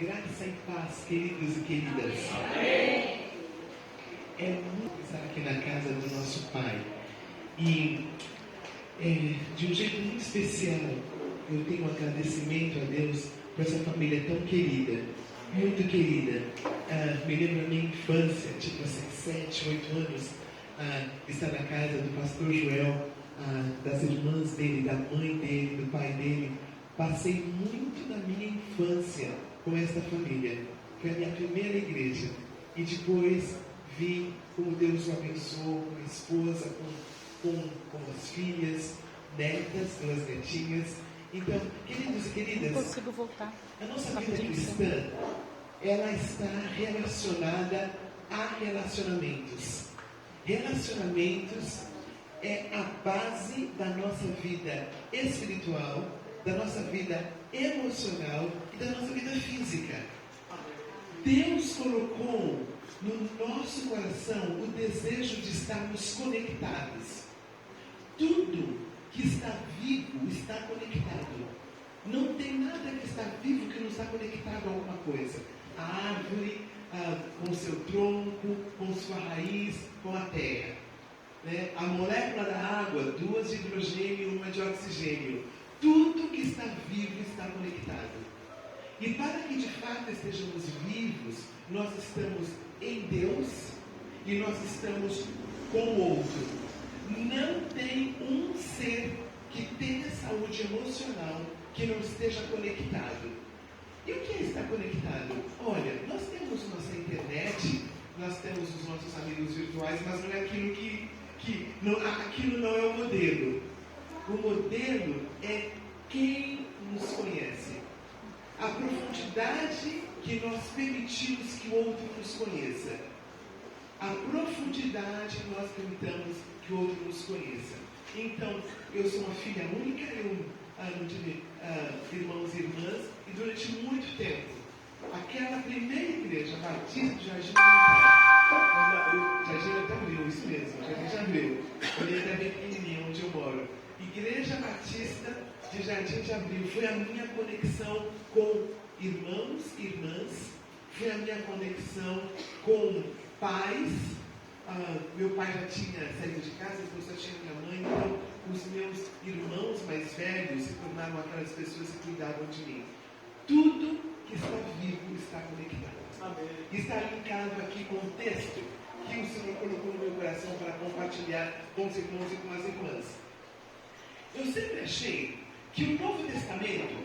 Graça e paz, queridos e queridas. Amém. É muito estar aqui na casa do nosso Pai. E de um jeito muito especial, eu tenho um agradecimento a Deus por essa família tão querida, muito querida. Me lembro da minha infância, tipo assim, 7, 8 anos, estar na casa do pastor Joel, das irmãs dele, da mãe dele, do pai dele. Passei muito da minha infância com esta família. Foi a minha primeira igreja. E depois vi como Deus o abençoou com a esposa, com as filhas, netas, 2 netinhas. Então, queridos e queridas, Não consigo voltar. A nossa vida cristã, ela está relacionada a relacionamentos. Relacionamentos é a base da nossa vida espiritual, da nossa vida emocional e da nossa vida física. Deus colocou no nosso coração o desejo de estarmos conectados. Tudo que está vivo está conectado. Não tem nada que está vivo que não está conectado a alguma coisa. A árvore com seu tronco, com sua raiz, com a terra. Né? A molécula da água, 2 de hidrogênio e 1 de oxigênio. Tudo que está vivo está conectado. E para que de fato estejamos vivos, nós estamos em Deus e nós estamos com o outro. Não tem um ser que tenha saúde emocional que não esteja conectado. E o que é estar conectado? Olha, nós temos nossa internet, nós temos os nossos amigos virtuais, mas não é aquilo aquilo não é o modelo. O modelo é quem nos conhece. A profundidade que nós permitimos que o outro nos conheça. A profundidade que nós permitamos que o outro nos conheça. Então, eu sou uma filha única, eu não tive irmãos e irmãs, e durante muito tempo, aquela primeira igreja, Batista de Jardim até abriu, isso mesmo, Jardim já abriu. Ele é bem pequenininho, onde eu moro. Igreja Batista de Jardim de Abril foi a minha conexão com irmãos e irmãs, foi a minha conexão com pais. Meu pai já tinha saído de casa, eu só tinha minha mãe, então os meus irmãos mais velhos se tornaram aquelas pessoas que cuidavam de mim. Tudo que está vivo está conectado. Amém. Está linkado aqui com o texto que o Senhor colocou no meu coração para compartilhar com os irmãos e com as irmãs. Eu sempre achei que o Novo Testamento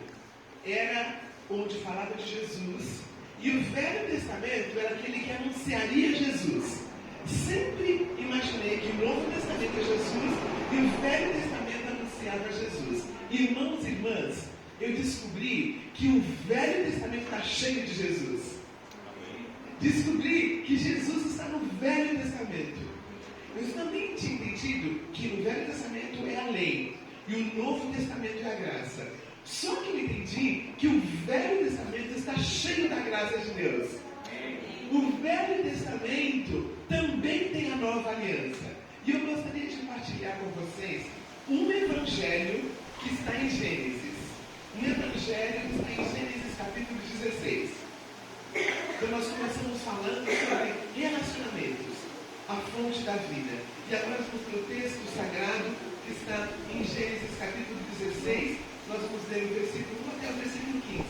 era onde falava de Jesus e o Velho Testamento era aquele que anunciaria Jesus. Sempre imaginei que o Novo Testamento é Jesus e o Velho Testamento anunciava Jesus. Irmãos e irmãs, eu descobri que o Velho Testamento está cheio de Jesus. Descobri que Jesus está no Velho Testamento. Eu também tinha entendido que no Velho Testamento é a lei e o Novo Testamento é a graça. Só que eu entendi que o Velho Testamento está cheio da graça de Deus. O Velho Testamento também tem a Nova Aliança. E eu gostaria de compartilhar com vocês um evangelho que está em Gênesis. Um evangelho que está em Gênesis capítulo 16. Então nós começamos falando sobre relacionamentos, a fonte da vida. E agora vamos para o texto sagrado que está em Gênesis capítulo 16. Nós vamos ler o versículo 1 até o versículo 15.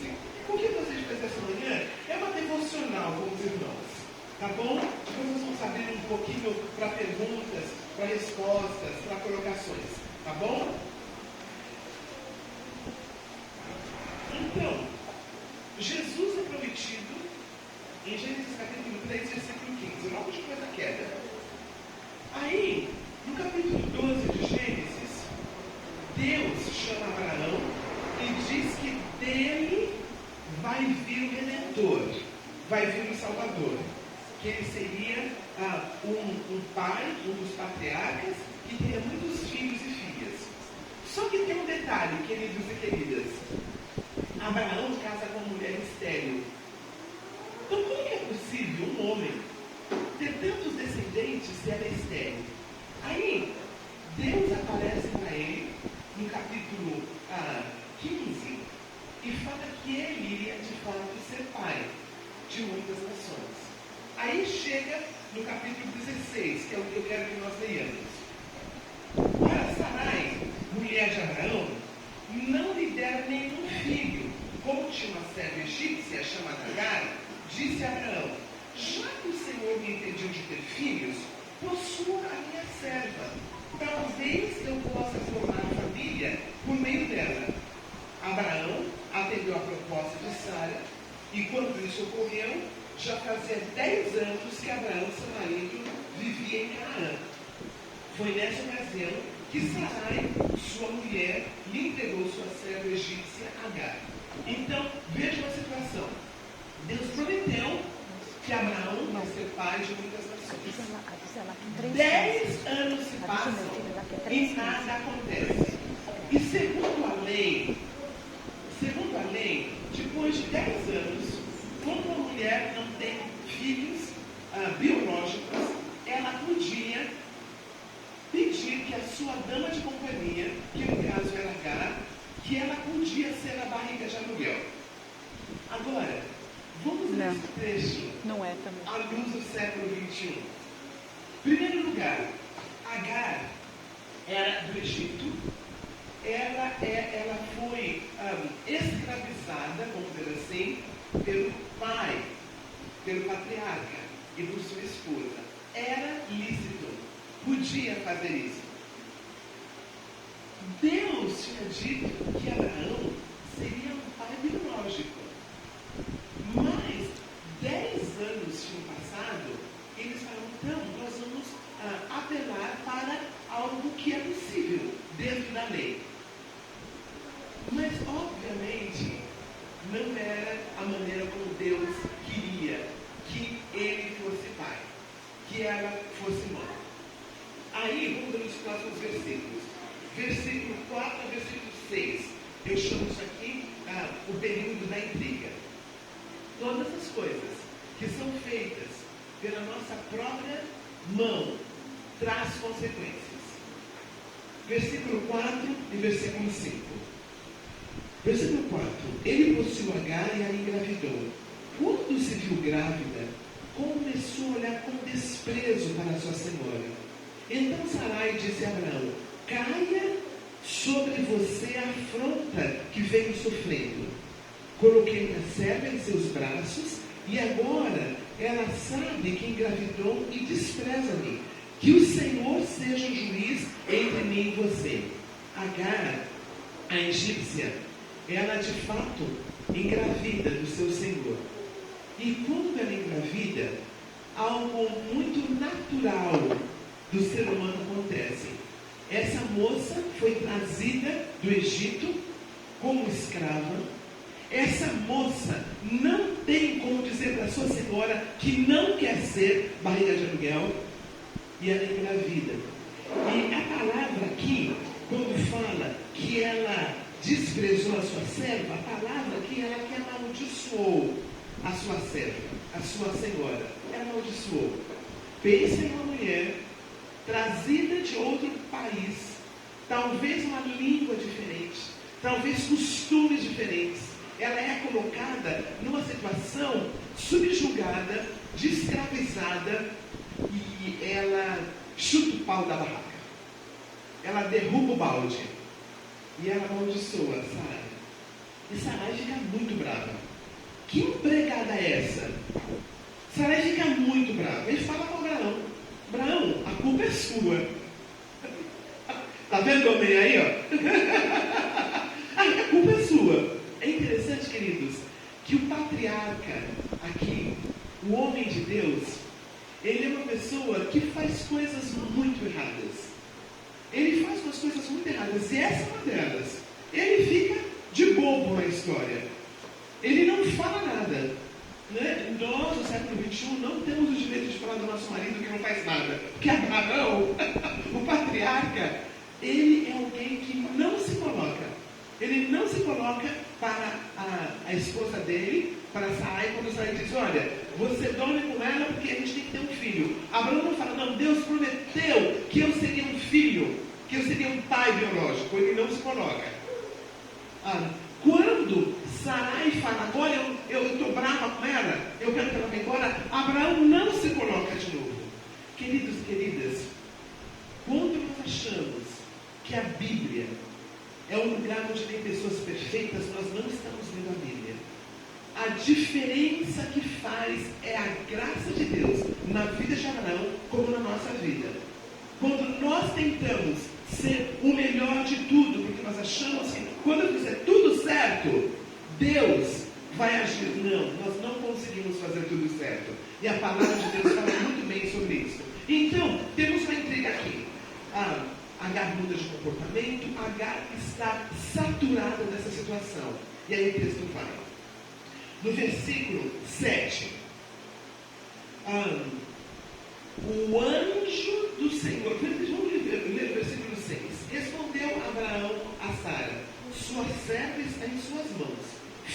O que nós vamos fazer essa manhã é uma devocional com os irmãos. Tá bom? Depois nós vamos abrir um pouquinho para perguntas, para respostas, para colocações. Tá bom? Então, Jesus é prometido em Gênesis capítulo 3, versículo 15, logo depois da queda. Aí, no capítulo 12 de Gênesis, Deus chama Abraão e diz que dele vai vir o Redentor, vai vir o Salvador, que ele seria um pai, um dos patriarcas, que teria muitos filhos e filhas. Só que tem um detalhe, queridos e queridas. Abraão casa com uma mulher estéril. Então, como é possível um homem ter tantos descendentes se ela é estéril? Aí, Deus aparece para ele, no capítulo 15, e fala que ele iria de fato ser pai de muitas nações. Aí chega no capítulo 16, que é o que eu quero que nós leiamos. Ora, Sarai, mulher de Abraão, não lhe dera nenhum filho. Como tinha uma serva egípcia chamada Agar, disse a Abraão: já que o Senhor me impediu de ter filhos, possua a minha serva. Talvez eu possa formar família por meio dela. Abraão atendeu a proposta de Sara, e quando isso ocorreu, já fazia 10 anos que Abraão, seu marido, vivia em Canaã. Foi nessa ocasião que Sarai, sua mulher, lhe entregou sua serva egípcia Agar. Então, veja uma situação. Deus prometeu que Abraão vai ser pai de muitas nações. 10 anos se passam e nada acontece. E segundo a lei, depois de 10 anos, quando uma mulher não tem filhos biológicos, ela podia pedir que a sua dama de companhia, que no caso era Agar, que ela podia ser a barriga de aluguel. Agora, vamos ler esse trecho à luz do século XXI. Primeiro lugar, Agar era do Egito. Ela foi escravizada, vamos dizer assim, pelo pai, pelo patriarca e por sua esposa. Era lícito, podia fazer isso. Deus tinha dito que Abraão seria um pai biológico. Mas 10 anos tinham passado, eles falaram: então, nós vamos apelar para algo que é possível dentro da lei. Mas, obviamente, não era a maneira como Deus queria que ele fosse pai, que ela fosse mãe. Aí, vamos ver os próximos versículos. Versículo 4 a versículo 6. Eu chamo isso aqui o período da intriga. Todas as coisas que são feitas pela nossa própria mão traz consequências. Versículo 4 e versículo 5. Versículo 4. Ele possuiu Agar e a engravidou. Quando se viu grávida, começou a olhar com desprezo para sua senhora. Então Sarai disse a Abraão: caia sobre você a afronta que venho sofrendo. Coloquei minha serva em seus braços, e agora ela sabe que engravidou e despreza-me. Que o Senhor seja o juiz entre mim e você. Agar, a egípcia, ela de fato engravida do seu senhor. E quando ela engravida, algo muito natural do ser humano acontece. Essa moça foi trazida do Egito como escrava. Essa moça não tem como dizer para sua senhora que não quer ser barriga de aluguel, e ela engravida. E a palavra aqui, quando fala que ela desprezou a sua serva, a palavra aqui ela que amaldiçoou a sua serva, a sua senhora. Ela amaldiçoou. Pensa em uma mulher trazida de outro país, talvez uma língua diferente, talvez costumes diferentes. Ela é colocada numa situação subjugada, escravizada, e ela chuta o pau da barraca. Ela derruba o balde e ela amaldiçoa Sarai. E Sarai fica muito brava. Que empregada é essa? Sarai fica muito brava. Ele fala para Abraão: Abraão, a culpa é sua. Está vendo o homem aí, ó? A culpa é sua. É interessante, queridos, que o patriarca aqui, o homem de Deus, ele é uma pessoa que faz coisas muito erradas. Ele faz umas coisas muito erradas, e essa é uma delas. Ele fica de bobo na história. Ele não fala nada. Né? Nós, no século XXI, não temos o direito de falar do nosso marido que não faz nada. Porque Abraão, o patriarca, ele é alguém que não se coloca. Ele não se coloca para a esposa dele, para Sarai, quando Sarai diz: olha, você dorme com ela porque a gente tem que ter um filho. Abraão não fala: não, Deus prometeu que eu seria um filho, que eu seria um pai biológico. Ele não se coloca. Quando Sarai vai e fala, agora eu estou brava com ela, eu quero que ela vá embora, Abraão não se coloca de novo. Queridos e queridas, quando nós achamos que a Bíblia é um lugar onde tem pessoas perfeitas, nós não estamos lendo a Bíblia. A diferença que faz é a graça de Deus na vida de Abraão como na nossa vida. Quando nós tentamos ser o melhor de tudo, porque nós achamos que quando eu fizer tudo certo, Deus vai agir. Não, nós não conseguimos fazer tudo certo. E a palavra de Deus fala muito bem sobre isso. Então, temos uma intriga aqui. Agar muda de comportamento, Agar está saturada dessa situação. E aí o texto vai. No versículo 7, o anjo do Senhor, vamos ler o versículo 6. Respondeu Abraão a Sara, sua serva está em suas mãos,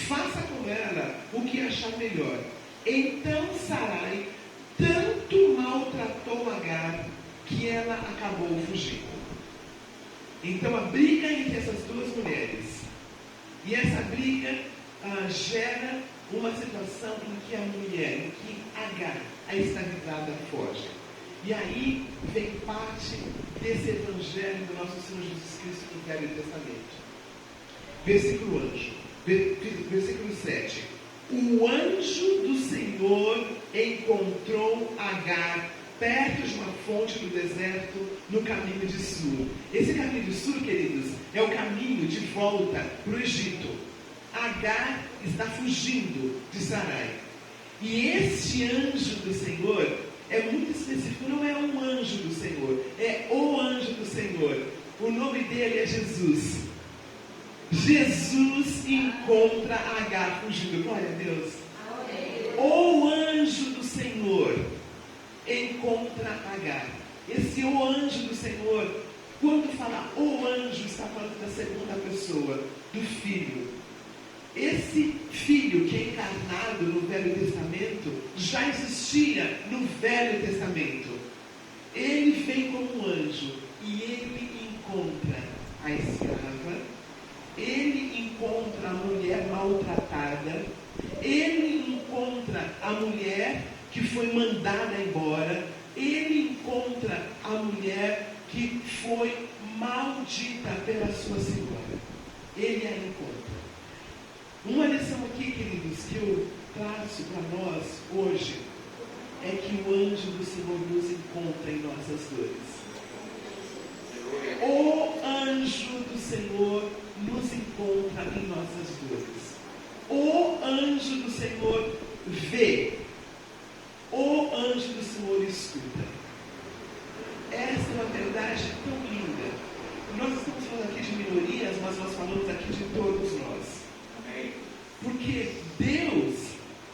faça com ela o que achar melhor. Então Sarai tanto maltratou Agar que ela acabou fugindo. Então a briga entre essas duas mulheres, e essa briga gera uma situação em que a mulher, em que Agar, a escravizada, foge. E aí vem parte desse evangelho do nosso Senhor Jesus Cristo no Velho Testamento. Versículo 7. O anjo do Senhor encontrou Agar perto de uma fonte do deserto, no caminho de Sur. Esse caminho de Sur, queridos, é o caminho de volta para o Egito. Agar está fugindo de Sarai. E este anjo do Senhor é muito específico, não é um anjo do Senhor, é o anjo do Senhor. O nome dele é Jesus. Jesus encontra Agar fugindo. Glória a Deus. O anjo do Senhor encontra Agar. Esse o anjo do Senhor, quando fala o anjo, está falando da segunda pessoa, do Filho. Esse Filho que é encarnado no Velho Testamento já existia no Velho Testamento. Ele vem como um anjo e ele encontra a escrava, ele encontra a mulher maltratada, ele encontra a mulher que foi mandada embora, ele encontra a mulher que foi maldita pela sua senhora. Ele a encontra. Uma lição aqui, queridos, que eu traço para nós hoje é que o anjo do Senhor nos encontra em nossas dores. O anjo do Senhor nos encontra em nossas dores. O anjo do Senhor vê. O anjo do Senhor escuta. Essa é uma verdade tão linda. Nós estamos falando aqui de minorias, mas nós falamos aqui de todos nós. Porque Deus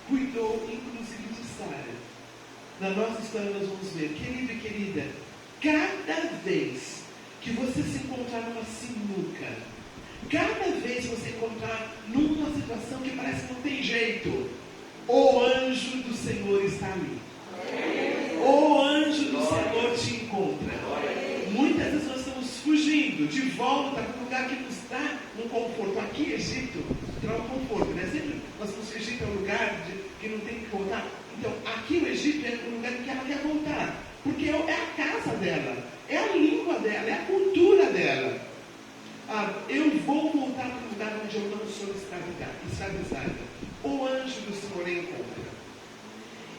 cuidou inclusive de Sara. Na nossa história nós vamos ver, querido e querida, cada vez que você se encontrar numa sinuca, cada vez que você encontrar numa situação que parece que não tem jeito, o anjo do Senhor está ali. O anjo do Senhor te encontra. Muitas vezes nós estamos fugindo de volta para um lugar que nos dá um conforto. Aqui, Egito, dá um conforto, né? Sempre nós estamos no Egito, é um lugar que não tem que voltar. Então, aqui no Egito é um lugar que ela quer voltar, porque é a casa dela, é a língua dela, é a cultura dela. Eu vou voltar para um lugar onde eu não sou escravizada. O anjo do Senhor encontra.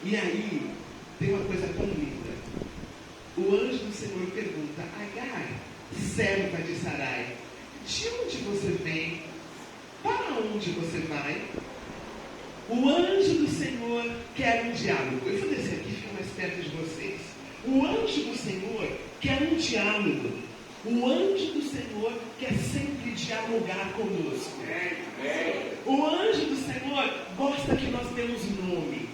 E aí, tem uma coisa tão linda. O anjo do Senhor pergunta: Agar, serva de Sarai, de onde você vem? Para onde você vai? O anjo do Senhor quer um diálogo. Eu vou descer aqui e ficar mais perto de vocês. O anjo do Senhor quer um diálogo. O anjo do Senhor quer sempre dialogar conosco. O anjo do Senhor gosta que nós demos nome.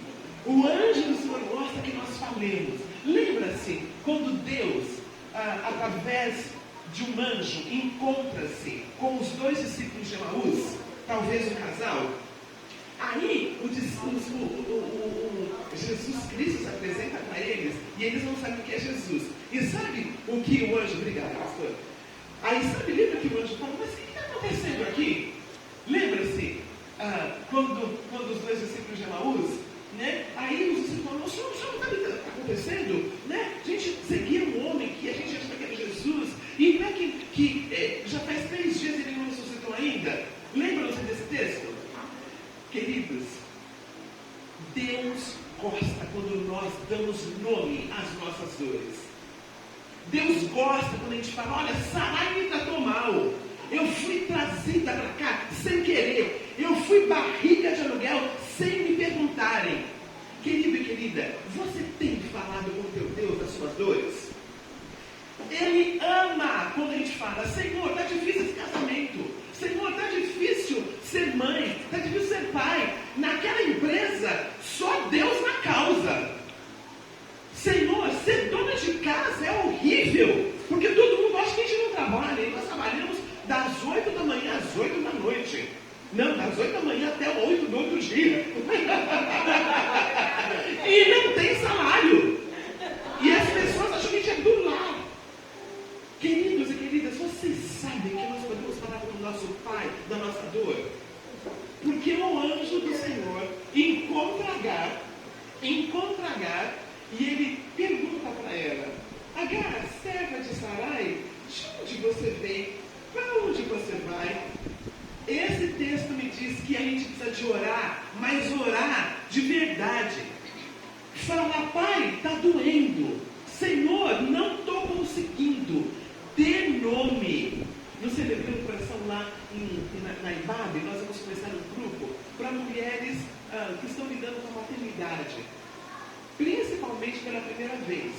O anjo do Senhor gosta que nós falemos. Lembra-se quando Deus, através de um anjo, encontra-se com os dois discípulos de Emaús, talvez um casal. Aí Jesus Cristo se apresenta para eles e eles não sabem o que é Jesus. E sabe o que o anjo... Obrigado, pastor. Aí lembra que o anjo fala: mas o que está acontecendo aqui? Lembra-se quando dos dois discípulos de Emaús, né? Aí os discípulos falaram, o senhor não sabe o que está acontecendo? Né? A gente seguia um homem que a gente achava que era Jesus, e não é que já faz 3 dias ele não ressuscitou ainda. Lembram-se desse texto? Queridos, Deus gosta quando nós damos nome às nossas dores. Deus gosta quando a gente fala, olha, Sarai me tratou mal. Eu fui trazida para cá sem querer. Eu fui barriga de aluguel sem me perguntarem. Querido e querida, você tem falado com o teu Deus das suas dores? Ele ama quando a gente fala, Senhor, está difícil esse casamento. Senhor, está difícil ser mãe. Está difícil ser pai. Naquela empresa, só Deus na causa. Senhor, ser dona de casa é horrível. Porque todo mundo acha que a gente não trabalha. E nós trabalhamos das 8 da manhã às 8 da noite. Não, das 8 da manhã até 8 do outro dia. E não tem salário. E as pessoas acham que a gente é do lar. Queridos e queridas, vocês sabem que nós podemos falar com o nosso Pai da nossa dor? Porque o anjo do Senhor encontra Agar, e ele pergunta para ela, Agar, serva de Sarai, de onde você vem? Para onde você vai? Esse texto me diz que a gente precisa de orar, mas orar de verdade. Falar, Pai, está doendo. Senhor, não estou conseguindo. Dê nome. No Celebrando o Coração lá na IBAB, nós vamos começar um grupo para mulheres que estão lidando com a maternidade. Principalmente pela primeira vez.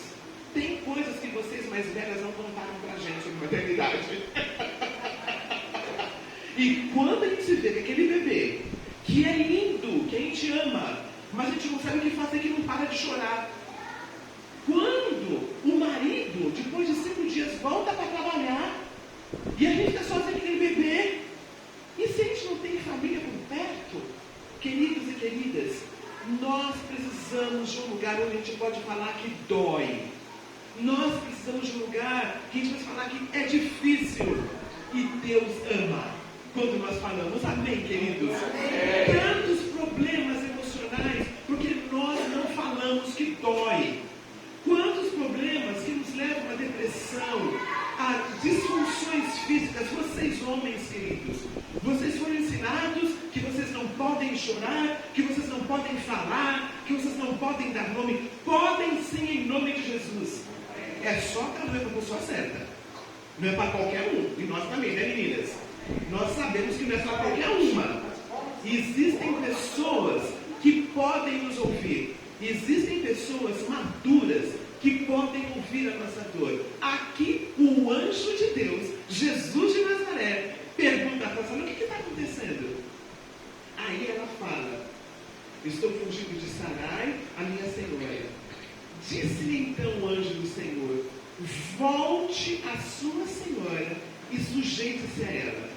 Tem coisas que vocês mais velhas não contaram para a gente sobre maternidade. E quando a gente se vê com aquele bebê, que é lindo, que a gente ama, mas a gente não sabe o que fazer, que não para de chorar. Quando o marido, depois de 5 dias, volta para trabalhar, e a gente está sozinho com aquele bebê, e se a gente não tem família por perto, queridos e queridas, nós precisamos de um lugar onde a gente pode falar que dói. Nós precisamos de um lugar que a gente pode falar que é difícil, e Deus ama quando nós falamos, amém, queridos? Amém. Tantos problemas emocionais, porque nós não falamos que dói. Quantos problemas que nos levam à depressão, a disfunções físicas. Vocês homens, queridos, vocês foram ensinados que vocês não podem chorar, que vocês não podem falar, que vocês não podem dar nome. Podem sim, em nome de Jesus. É só para não é para a pessoa certa. Não é para qualquer um. E nós também, né, meninas? Nós sabemos que não é para qualquer uma. Existem pessoas que podem nos ouvir. Existem pessoas maduras que podem ouvir a nossa dor. Aqui, o anjo de Deus, Jesus de Nazaré, pergunta para ela, o que está acontecendo? Aí ela fala, estou fugindo de Sarai, a minha senhora. Disse-lhe então o anjo do Senhor, volte à sua senhora e sujeite-se a ela.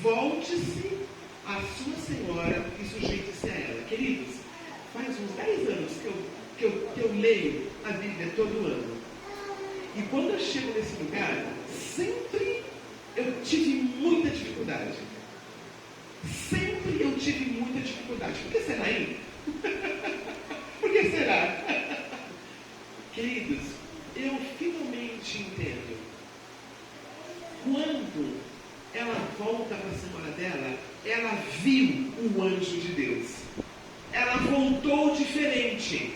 Volte-se à sua senhora e sujeite-se a ela. Queridos, faz uns 10 anos que eu leio a Bíblia todo ano. E quando eu chego nesse lugar, sempre eu tive muita dificuldade. Sempre eu tive muita dificuldade. Por que será, hein? Por que será? Queridos, eu finalmente entendo. Quando ela volta para a senhora dela, ela viu o anjo de Deus. Ela voltou diferente.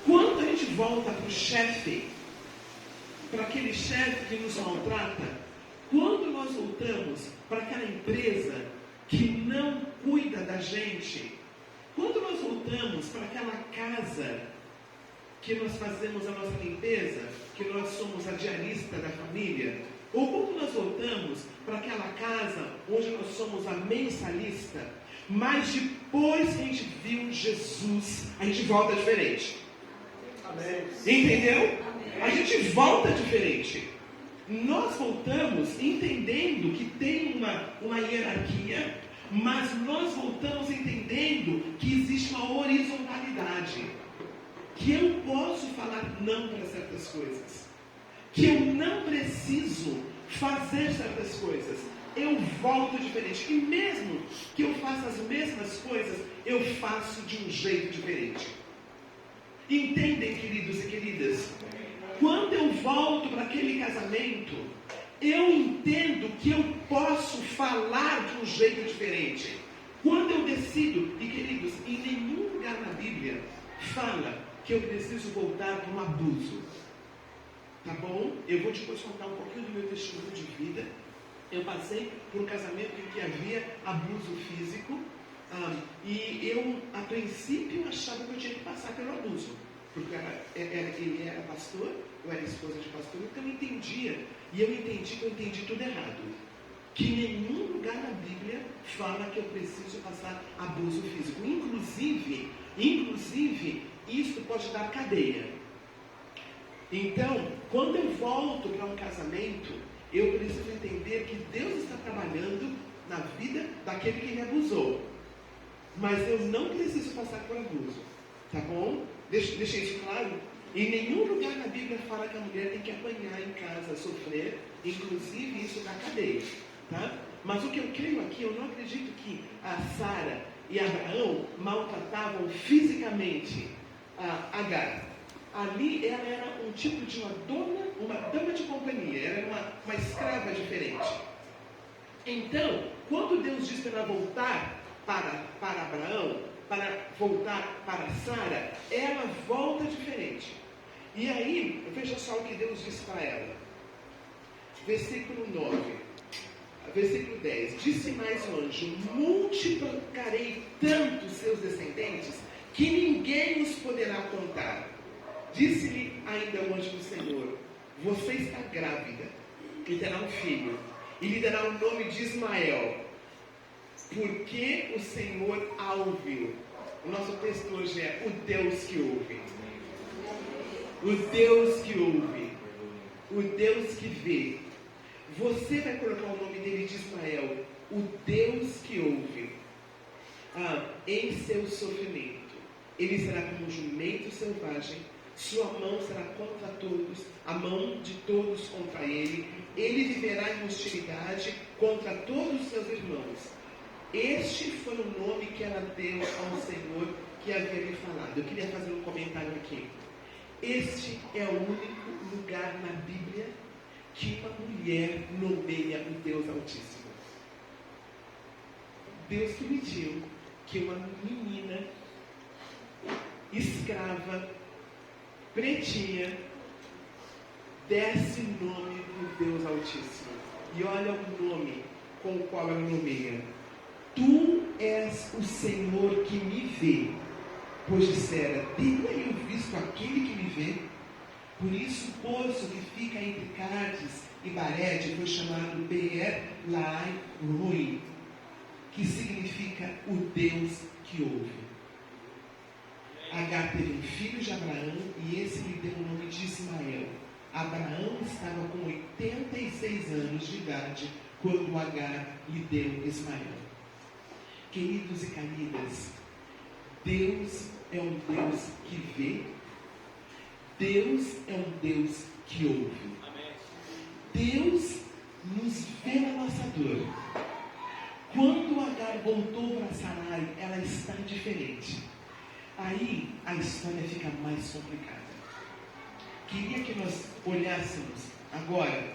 Quando a gente volta para o chefe, para aquele chefe que nos maltrata, quando nós voltamos para aquela empresa que não cuida da gente, quando nós voltamos para aquela casa que nós fazemos a nossa limpeza, que nós somos a diarista da família, ou quando nós voltamos para aquela casa onde nós somos a mensalista, mas depois que a gente viu Jesus, a gente volta diferente. Amém. Entendeu? Amém. A gente volta diferente. Nós voltamos entendendo que tem uma hierarquia, mas nós voltamos entendendo que existe uma horizontalidade. Que eu posso falar não para certas coisas. Que eu não preciso fazer certas coisas. eu volto diferente. E mesmo que eu faça as mesmas coisas, eu faço de um jeito diferente. Entendem, queridos e queridas? Quando eu volto para aquele casamento, eu entendo que eu posso falar de um jeito diferente. Quando eu decido, e queridos, em nenhum lugar na Bíblia fala que eu preciso voltar para um abuso. Tá bom? Eu vou depois contar um pouquinho do meu testemunho de vida. Eu passei por um casamento em que havia abuso físico. E eu, a princípio, achava que eu tinha que passar pelo abuso. Porque ele era pastor, eu era esposa de pastor, então eu entendia. E eu entendi que eu entendi tudo errado. Que em nenhum lugar na Bíblia fala que eu preciso passar abuso físico. Inclusive, isso pode dar cadeia. Então, quando eu volto para um casamento, eu preciso entender que Deus está trabalhando na vida daquele que me abusou. Mas eu não preciso passar por abuso. Tá bom? Deixa isso claro. Em nenhum lugar na Bíblia fala que a mulher tem que apanhar em casa, sofrer. Inclusive, isso dá cadeia. Tá? Mas o que eu creio aqui, eu não acredito que a Sara e Abraão maltratavam fisicamente a Agar. Ali ela era um tipo de uma dama de companhia, era uma escrava diferente. Então, quando Deus diz para ela voltar para Abraão, para voltar para Sara, ela volta diferente. E aí, veja só o que Deus diz para ela. Versículo 9. Versículo 10. Disse mais o anjo: multiplicarei tanto seus descendentes que ninguém os poderá contar. Disse-lhe ainda o anjo do Senhor: você está grávida e terá um filho, e lhe dará o nome de Ismael, porque o Senhor a ouviu. O nosso texto hoje é o Deus que ouve. O Deus que ouve. O Deus que vê. Você vai colocar o nome dele de Ismael, o Deus que ouve. Em seu sofrimento. Ele será como um jumento selvagem. Sua mão será contra todos, a mão de todos contra ele. Ele viverá em hostilidade contra todos os seus irmãos. Este foi o nome que ela deu ao Senhor que havia lhe falado. Eu queria fazer um comentário aqui. Este é o único lugar na Bíblia que uma mulher nomeia o Deus Altíssimo. Deus permitiu que uma menina escrava, pretinha, desse o nome do Deus Altíssimo. E olha o nome com o qual ela nomeia: tu és o Senhor que me vê. Pois dissera: tenho eu visto aquele que me vê. Por isso o poço que fica entre Cádiz e Barede foi chamado Beer-Lahai-Roi, que significa o Deus que ouve. Agar teve um filho de Abraão e esse lhe deu o nome de Ismael. Abraão estava com 86 anos de idade quando Agar lhe deu Ismael. Queridos e queridas, Deus é um Deus que vê. Deus é um Deus que ouve. Deus nos vê na nossa dor. Quando Agar voltou para Sarai, ela está diferente. Aí a história fica mais complicada. Queria que nós olhássemos agora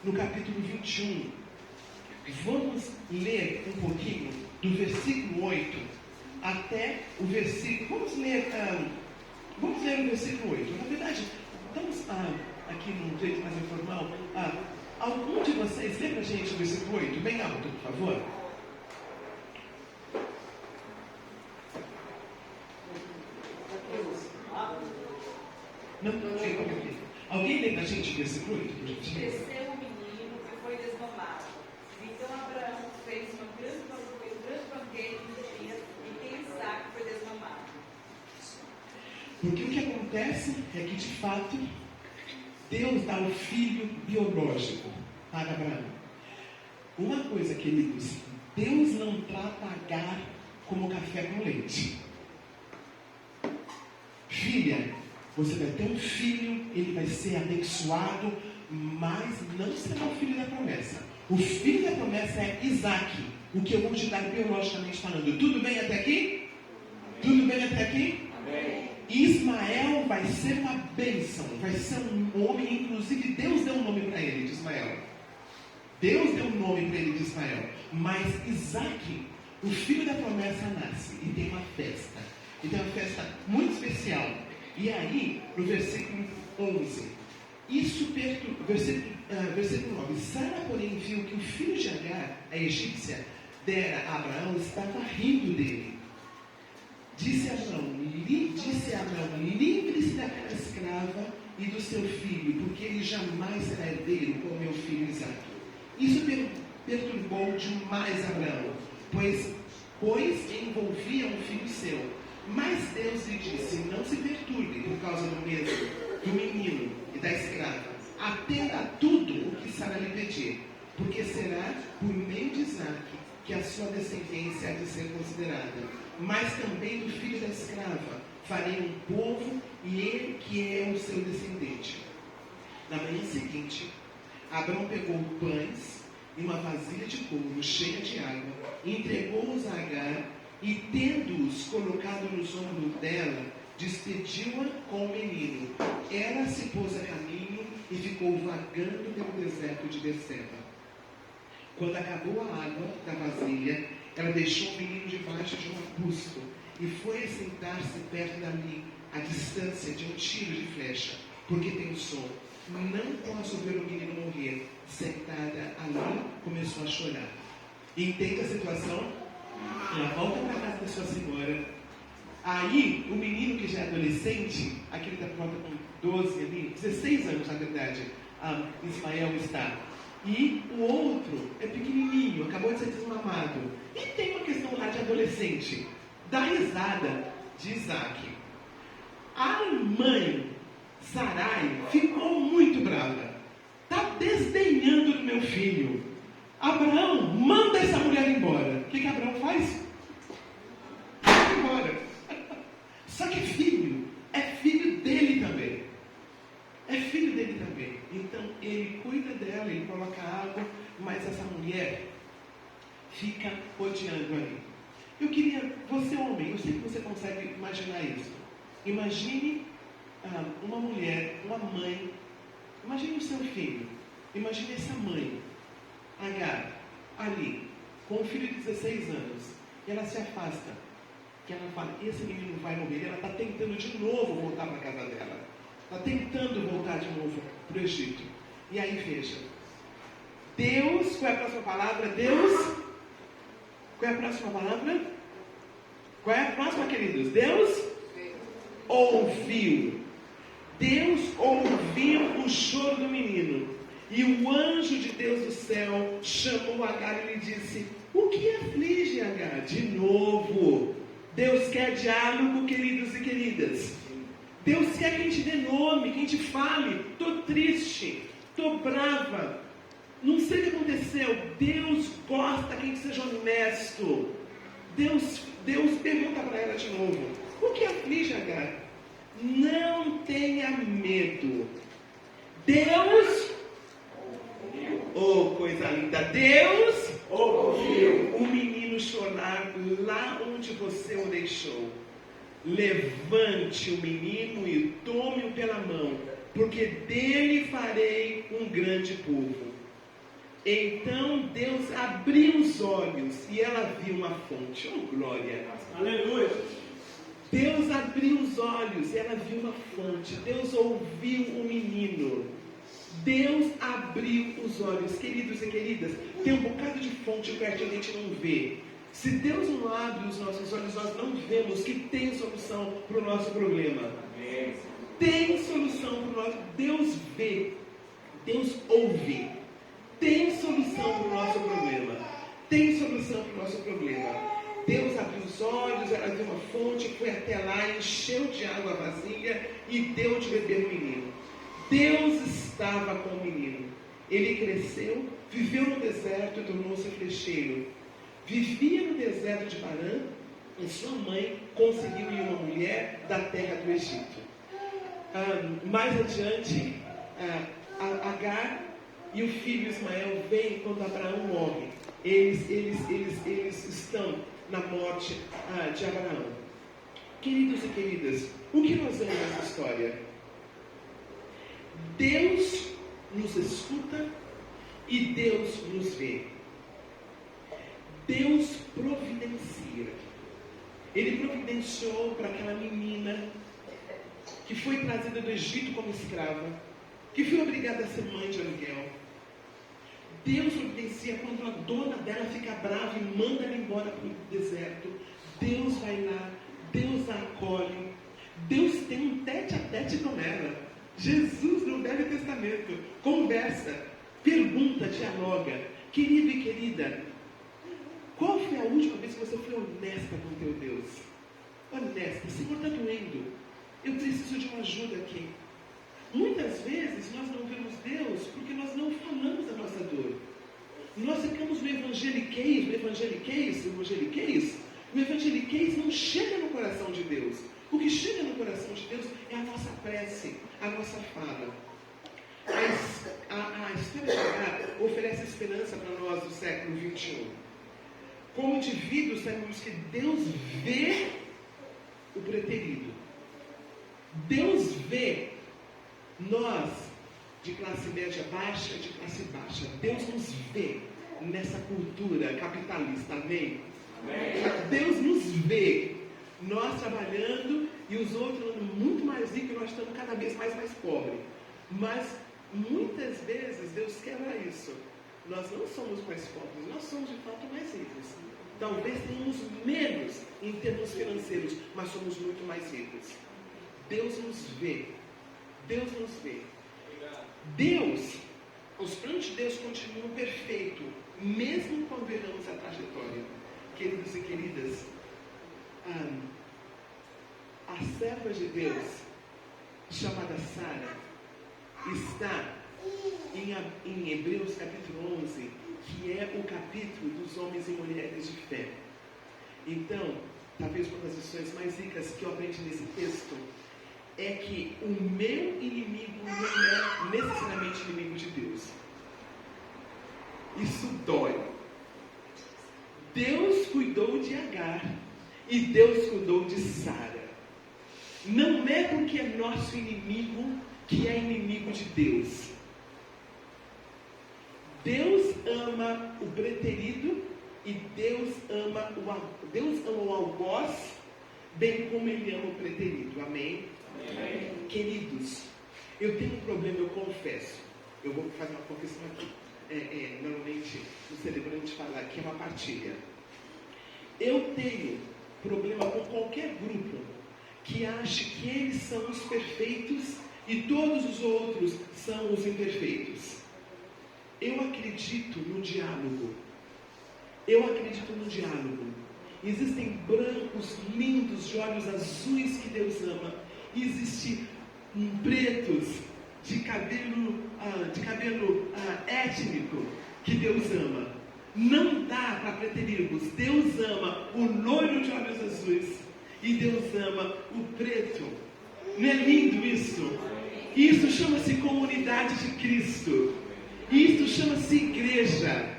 no capítulo 21. Vamos ler um pouquinho do versículo 8 até o versículo. Vamos ler o versículo 8. Na verdade, estamos aqui num jeito mais informal. Algum de vocês lê para a gente o versículo 8, bem alto, por favor. Não, alguém lê para a gente o versículo 8, por gentileza? Cresceu o menino e foi desmamado. Então Abraão fez um grande banquete de dias em que Isaac foi desmamado. Porque o que acontece é que, de fato, Deus dá o filho biológico para Abraão. Uma coisa, queridos, Deus não trata Agar como café com leite. Filha, você vai ter um filho, ele vai ser abençoado, mas não será o filho da promessa. O filho da promessa é Isaac, o que eu vou te dar biologicamente falando. Tudo bem até aqui? Tudo bem até aqui? Amém. Ismael vai ser uma bênção, vai ser um homem, inclusive Deus deu um nome para ele, de Ismael. Deus deu um nome para ele de Ismael. Mas Isaac, o filho da promessa, nasce e tem uma festa. E tem uma festa muito especial. E aí, no versículo 11, versículo 9, Sara, porém, viu que o filho de Agar, a egípcia, dera a Abraão, estava rindo dele. Disse a Abraão, livre-se daquela escrava e do seu filho, porque ele jamais será herdeiro com meu filho Isaque. Isso perturbou demais Abraão, pois envolvia um filho seu. Mas Deus lhe disse, não se perturbe por causa do menino e da escrava. Atenda a tudo o que Sara lhe pedir, porque será por meio de Isaque que a sua descendência há de ser considerada. Mas também do filho da escrava farei um povo, e ele que é o seu descendente. Na manhã seguinte, Abraão pegou pães e uma vasilha de couro cheia de água, entregou-os a Agar, e tendo-os colocado nos ombros dela, despediu-a com o menino. Ela se pôs a caminho e ficou vagando pelo deserto de Berseba. Quando acabou a água da vasilha, ela deixou o menino debaixo de um arbusto e foi sentar-se perto dali, à distância de um tiro de flecha, porque pensou, não posso ver o menino morrer. Sentada ali, começou a chorar. Entende a situação? Ela volta para a casa da sua senhora. Aí, o menino que já é adolescente, aquele da volta com 12 ali, 16 anos na verdade, Ismael está. E o outro é pequenininho, acabou de ser desmamado. E tem uma questão lá de adolescente. Da risada de Isaac. A mãe, Sarai, ficou muito brava. Está desdenhando do meu filho. Abraão, manda essa mulher embora. O que Abraão faz? Vai embora. Só que filho é filho dele também. É filho dele também. Então ele cuida dela, ele coloca água, mas essa mulher fica odiando ali. Eu queria, você homem, eu sei que você consegue imaginar isso. Imagine uma mulher, uma mãe, imagine o seu filho, imagine essa mãe, Agar, ali, com um filho de 16 anos, e ela se afasta, que ela fala, esse menino vai morrer, ela está tentando de novo voltar para a casa dela, está tentando voltar de novo para o Egito. E aí veja, Deus, qual é a próxima palavra? Deus, qual é a próxima palavra? Qual é a próxima, queridos? Deus ouviu. Deus ouviu o choro do menino. E o anjo de Deus do céu chamou Agar e lhe disse, o que aflige Agar? De novo, Deus quer diálogo, queridos e queridas. Deus quer que a gente dê nome, que a gente fale, estou triste, estou brava, não sei o que aconteceu. Deus gosta que a gente seja honesto. Deus pergunta para ela de novo, o que aflige Agar? Não tenha medo. Deus, oh coisa linda, Deus ouviu o menino chorar lá onde você o deixou. Levante o menino e tome-o pela mão, porque dele farei um grande povo. Então Deus abriu os olhos e ela viu uma fonte. Oh, glória! Aleluia! Deus abriu os olhos e ela viu uma fonte. Deus ouviu o menino. Deus abriu os olhos. Queridos e queridas, tem um bocado de fonte perto e a gente não vê. Se Deus não abre os nossos olhos, nós não vemos que tem solução para o nosso problema. Amém. Tem solução para o nosso... Deus vê. Deus ouve. Tem solução para o nosso problema. Tem solução para o nosso problema. Deus abriu os olhos, ela viu uma fonte, foi até lá, encheu de água a vasilha e deu de beber o menino. Deus estava com o menino. Ele cresceu, viveu no deserto e tornou-se flecheiro. Vivia no deserto de Parã e sua mãe conseguiu-lhe uma mulher da terra do Egito. Mais adiante, Agar e o filho Ismael vêm quando Abraão morre. Eles estão na morte de Abraão. Queridos e queridas, o que nós vemos nessa história? Deus nos escuta e Deus nos vê. Deus providencia. Ele providenciou para aquela menina que foi trazida do Egito como escrava, que foi obrigada a ser mãe de aluguel. Deus providencia quando a dona dela fica brava e manda ela embora para o deserto. Deus vai lá, Deus a acolhe. Deus tem um tete-a-tete com ela. Jesus no Velho Testamento conversa, pergunta, dialoga. Querido e querida, qual foi a última vez que você foi honesta com teu Deus? Honesta. Senhor, está doendo. Eu preciso de uma ajuda aqui. Muitas vezes nós não vemos Deus porque nós não falamos da nossa dor. Nós ficamos no evangeliqueis. O evangeliqueis não chega no coração de Deus. O que chega no coração de Deus é a nossa prece, a nossa fala. A história de Agar oferece esperança para nós do século XXI. Como indivíduos, sabemos que Deus vê o preterido. Deus vê nós de classe média baixa, de classe baixa. Deus nos vê nessa cultura capitalista. Amém? Amém. Deus nos vê. Nós trabalhando e os outros andando muito mais ricos e nós estamos cada vez mais pobres. Mas muitas vezes Deus quebra isso. Nós não somos mais pobres, nós somos de fato mais ricos. Talvez tenhamos menos em termos financeiros, mas somos muito mais ricos. Deus nos vê. Deus nos vê. Deus, os planos de Deus continuam perfeitos, mesmo quando erramos a trajetória. Queridos e queridas, a serva de Deus, chamada Sara, está em Hebreus capítulo 11, que é o capítulo dos homens e mulheres de fé. Então, talvez uma das lições mais ricas que eu aprendi nesse texto é que o meu inimigo não é necessariamente inimigo de Deus. Isso dói. Deus cuidou de Agar e Deus cuidou de Sara. Não é porque é nosso inimigo que é inimigo de Deus. Deus ama o preterido e Deus ama o algoz, bem como Ele ama o preterido. Amém? Amém? Queridos, eu tenho um problema, eu confesso. Eu vou fazer uma confissão aqui. Normalmente, no celebrante a gente fala que é uma partilha. Eu tenho problema com qualquer grupo que ache que eles são os perfeitos e todos os outros são os imperfeitos. Eu acredito no diálogo. Existem brancos lindos de olhos azuis que Deus ama. Existem pretos de cabelo étnico que Deus ama. Não dá para preterirmos. Deus ama o loiro de olhos azuis e Deus ama o preto. Não é lindo isso? Isso chama-se comunidade de Cristo. Isso chama-se igreja.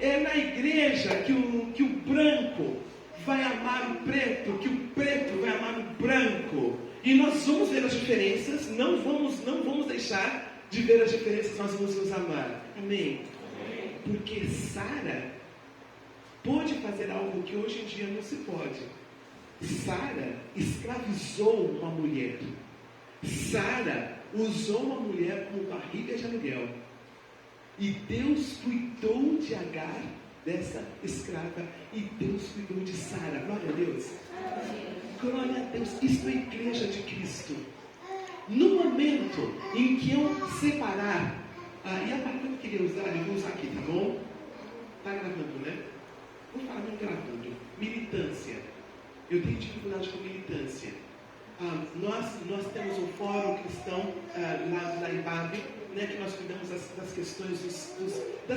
É na igreja que o branco vai amar o preto, que o preto vai amar o branco. E nós vamos ver as diferenças, não vamos deixar de ver as diferenças, nós vamos nos amar. Amém? Porque Sara pôde fazer algo que hoje em dia não se pode. Sara escravizou uma mulher. Sara usou uma mulher como barriga de aluguel. E Deus cuidou de Agar, dessa escrava, e Deus cuidou de Sara. Glória a Deus. Glória a Deus. Isto é a igreja de Cristo. No momento em que eu separar, e a palavra que eu queria usar, eu vou usar aqui, tá bom? Tá gravando, né? Vou falar não gravando. Militância. Eu tenho dificuldade com militância. Nós temos um fórum cristão lá em Babi, né, que nós cuidamos das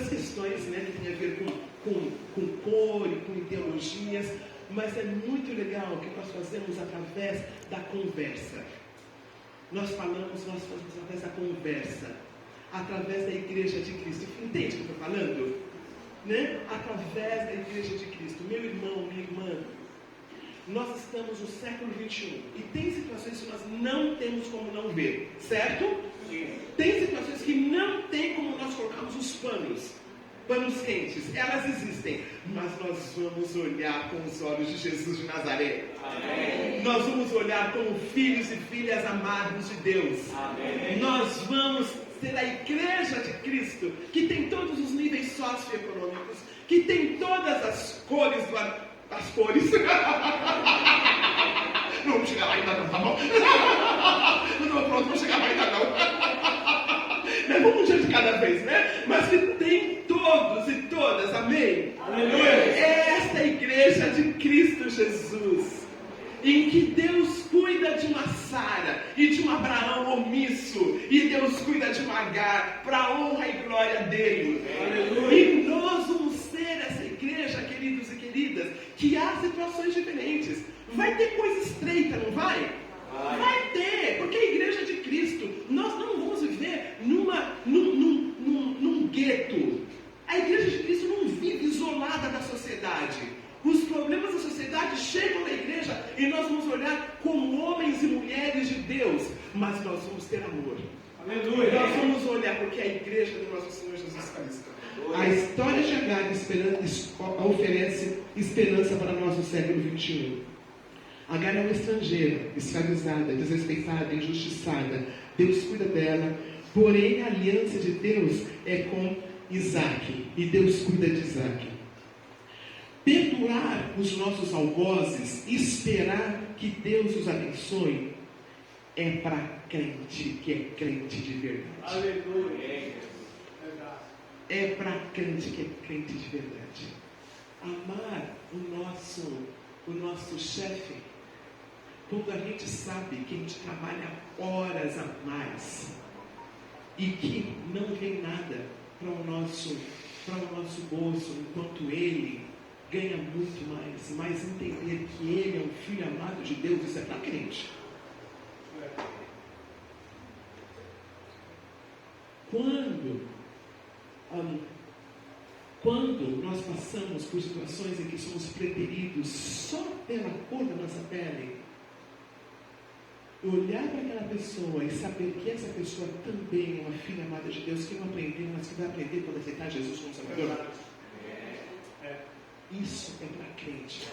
questões né, que tem a ver com cor e com ideologias, mas é muito legal que nós fazemos através da conversa. Nós fazemos através da conversa. através da igreja de Cristo. Entende o que eu estou falando? Né? Através da igreja de Cristo. Meu irmão, minha irmã, nós estamos no século 21 e tem situações que nós não temos como não ver, certo? Sim. Tem situações que não tem como nós colocarmos os panos quentes, elas existem, mas nós vamos olhar com os olhos de Jesus de Nazaré. Amém. Nós vamos olhar como filhos e filhas amados de Deus. Amém. Nós vamos ser a igreja de Cristo, que tem todos os níveis socioeconômicos, que tem todas as cores as cores. Não vamos chegar lá ainda não, tá bom? Não estou pronto, vamos chegar lá ainda não. Vamos um dia de cada vez, né? Mas que tem todos e todas, amém? Aleluia. Esta é a igreja de Cristo Jesus, em que Deus cuida de uma Sara e de um Abraão omisso, e Deus cuida de uma Agar, para a honra e glória dele. Aleluia. E nós vamos ser essa igreja, queridos e queridas, que há situações diferentes. Vai ter coisa estreita, não vai? Vai ter, porque a igreja de Cristo, nós não vamos viver num gueto. A igreja de Cristo não vive isolada da sociedade. Os problemas da sociedade chegam na igreja e nós vamos olhar como homens e mulheres de Deus, mas nós vamos ter amor. Aleluia. Nós vamos olhar porque é a igreja do nosso Senhor Jesus Cristo. A história de Agar oferece esperança para nós no século 21. Agar é uma estrangeira, escravizada, desrespeitada, injustiçada. Deus cuida dela, porém a aliança de Deus é com Isaac, e Deus cuida de Isaac. Perdoar os nossos algozes, esperar que Deus os abençoe, é para crente que é crente de verdade. Aleluia. É para crente que é crente de verdade. Amar o nosso chefe, quando a gente sabe que a gente trabalha horas a mais e que não vem nada para o nosso bolso, enquanto ele ganha muito mais, mas entender que ele é um filho amado de Deus, isso é para crente. Quando nós passamos por situações em que somos preteridos só pela cor da nossa pele, olhar para aquela pessoa e saber que essa pessoa também é uma filha amada de Deus, que não aprendeu, mas que vai aprender quando aceitar Jesus como Salvador. Isso é para crente.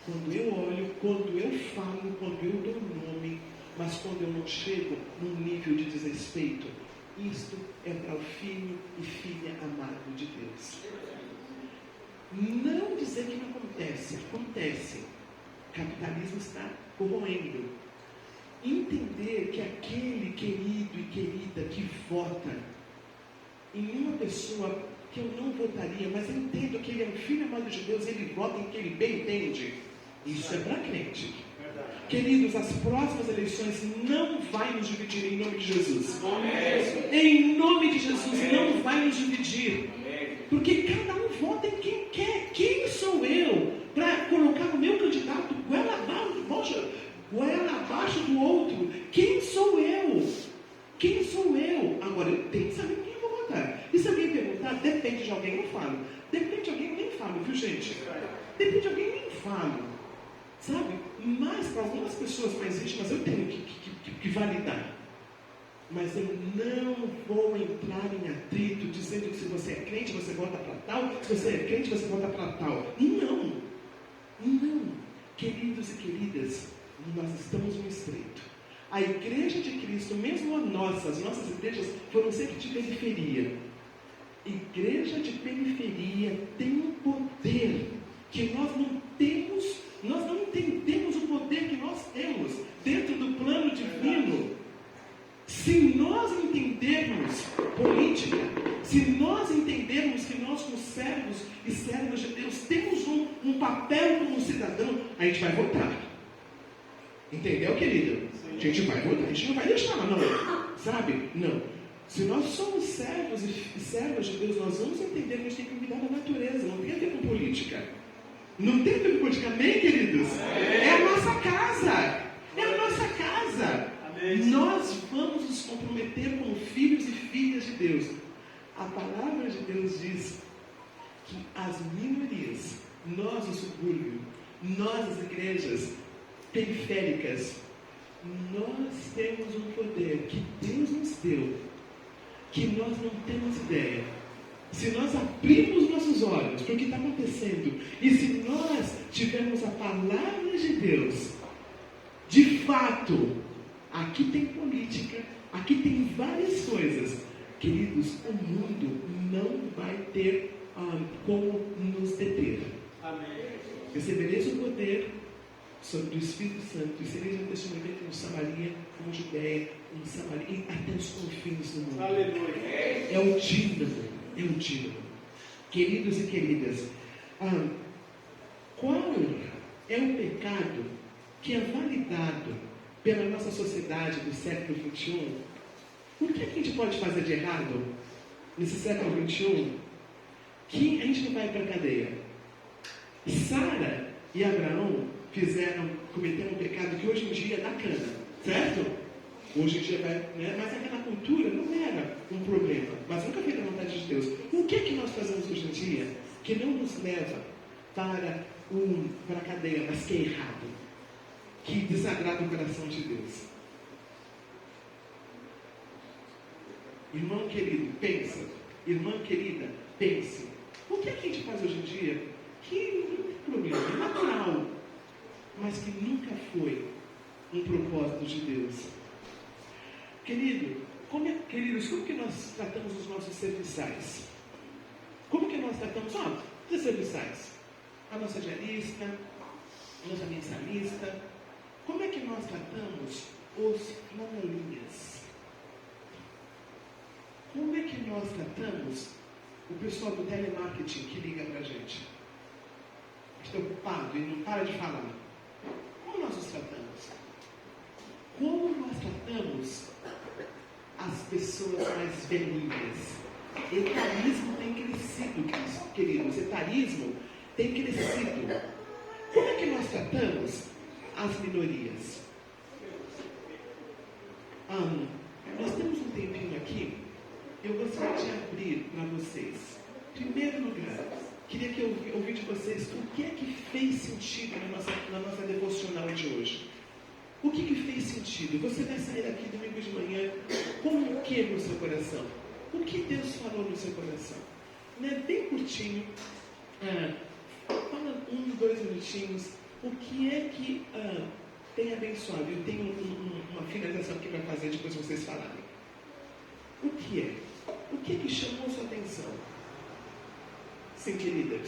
Quando eu olho, quando eu falo, quando eu dou nome, mas quando eu não chego num nível de desrespeito, isto é para o filho e filha amado de Deus. Não dizer que não acontece. Acontece. O capitalismo está corroendo. Entender que aquele querido e querida que vota em uma pessoa que eu não votaria, mas eu entendo que ele é um filho amado de Deus, ele vota em que ele bem entende. Isso é para crente. Queridos, as próximas eleições não vai nos dividir em nome de Jesus. Em nome de Jesus, não vai nos dividir. Porque cada um vota em quem quer. Quem sou eu para colocar o meu candidato goela abaixo do outro? Quem sou eu? Quem sou eu? Agora, eu tenho que saber quem eu vou votar. E se alguém perguntar, depende de alguém, eu falo. Depende de alguém, eu nem falo, viu, gente? Depende de alguém, eu nem falo. Sabe? Mas para algumas pessoas mais íntimas eu tenho que validar. Mas eu não vou entrar em atrito dizendo que se você é crente, você vota para tal, se você é crente, você vota para tal. Não. Queridos e queridas, nós estamos no estreito. A igreja de Cristo, mesmo as nossas igrejas foram sempre de periferia. Igreja de periferia tem um poder que nós não temos. Nós não entendemos o poder que nós temos dentro do plano divino. Se nós entendermos política, se nós entendermos que nós, como servos e servas de Deus, temos um papel como cidadão, a gente vai votar. Entendeu, querido? A gente vai votar, a gente não vai deixar, não. Sabe? Não. Se nós somos servos e servas de Deus, nós vamos entender que a gente tem que cuidar da natureza, não tem a ver com política. Não tem a ver com política, amém, queridos? É a nossa casa. É a nossa casa. Nós vamos nos comprometer como filhos e filhas de Deus. A palavra de Deus diz que as minorias, nós o subúrbio, nós as igrejas periféricas, nós temos um poder que Deus nos deu, que nós não temos ideia. Se nós abrirmos nossos olhos para o que está acontecendo, e se nós tivermos a palavra de Deus, de fato, aqui tem política, aqui tem várias coisas. Queridos, o mundo não vai ter como nos deter. Amém. Recebereis o poder sobre o Espírito Santo e sereis um testemunho em Samaria, em Judeia, em Samaria, e até os confins do mundo. Aleluia. É o dínamo, é o dínamo. Queridos e queridas, qual é o pecado que é validado pela nossa sociedade do século XXI? O que a gente pode fazer de errado nesse século XXI que a gente não vai para a cadeia? Sara e Abraão cometeram um pecado que hoje em dia dá cana, certo? Hoje em dia mas aquela cultura não era um problema, mas nunca foi da vontade de Deus. O que é que nós fazemos hoje em dia que não nos leva para a cadeia, mas que é errado, que desagrada o coração de Deus? Irmão querido, pensa. Irmã querida, pense. O que é que a gente faz hoje em dia que não tem problema, é natural, mas que nunca foi um propósito de Deus? Queridos, como que nós tratamos os nossos serviçais? Como que nós tratamos os serviçais? A nossa diarista, a nossa mensalista. Como é que nós tratamos os flanelinhas? Como é que nós tratamos o pessoal do telemarketing que liga para a gente? Está ocupado e não para de falar. Como nós os tratamos? Como nós tratamos as pessoas mais velhinhas? Etarismo tem crescido, queridos. Etarismo tem crescido. Como é que nós tratamos as minorias? Nós temos um tempinho aqui. Eu gostaria de abrir para vocês. Em primeiro lugar, queria que eu ouvisse de vocês o que é que fez sentido na nossa devocional de hoje. O que fez sentido? Você vai sair daqui domingo de manhã com o que no seu coração? O que Deus falou no seu coração? Bem curtinho. Fala 2 minutinhos. O que é que tem abençoado? Eu tenho uma finalização aqui para fazer depois de vocês falarem. O que é? O que é que chamou sua atenção? Sim, querida.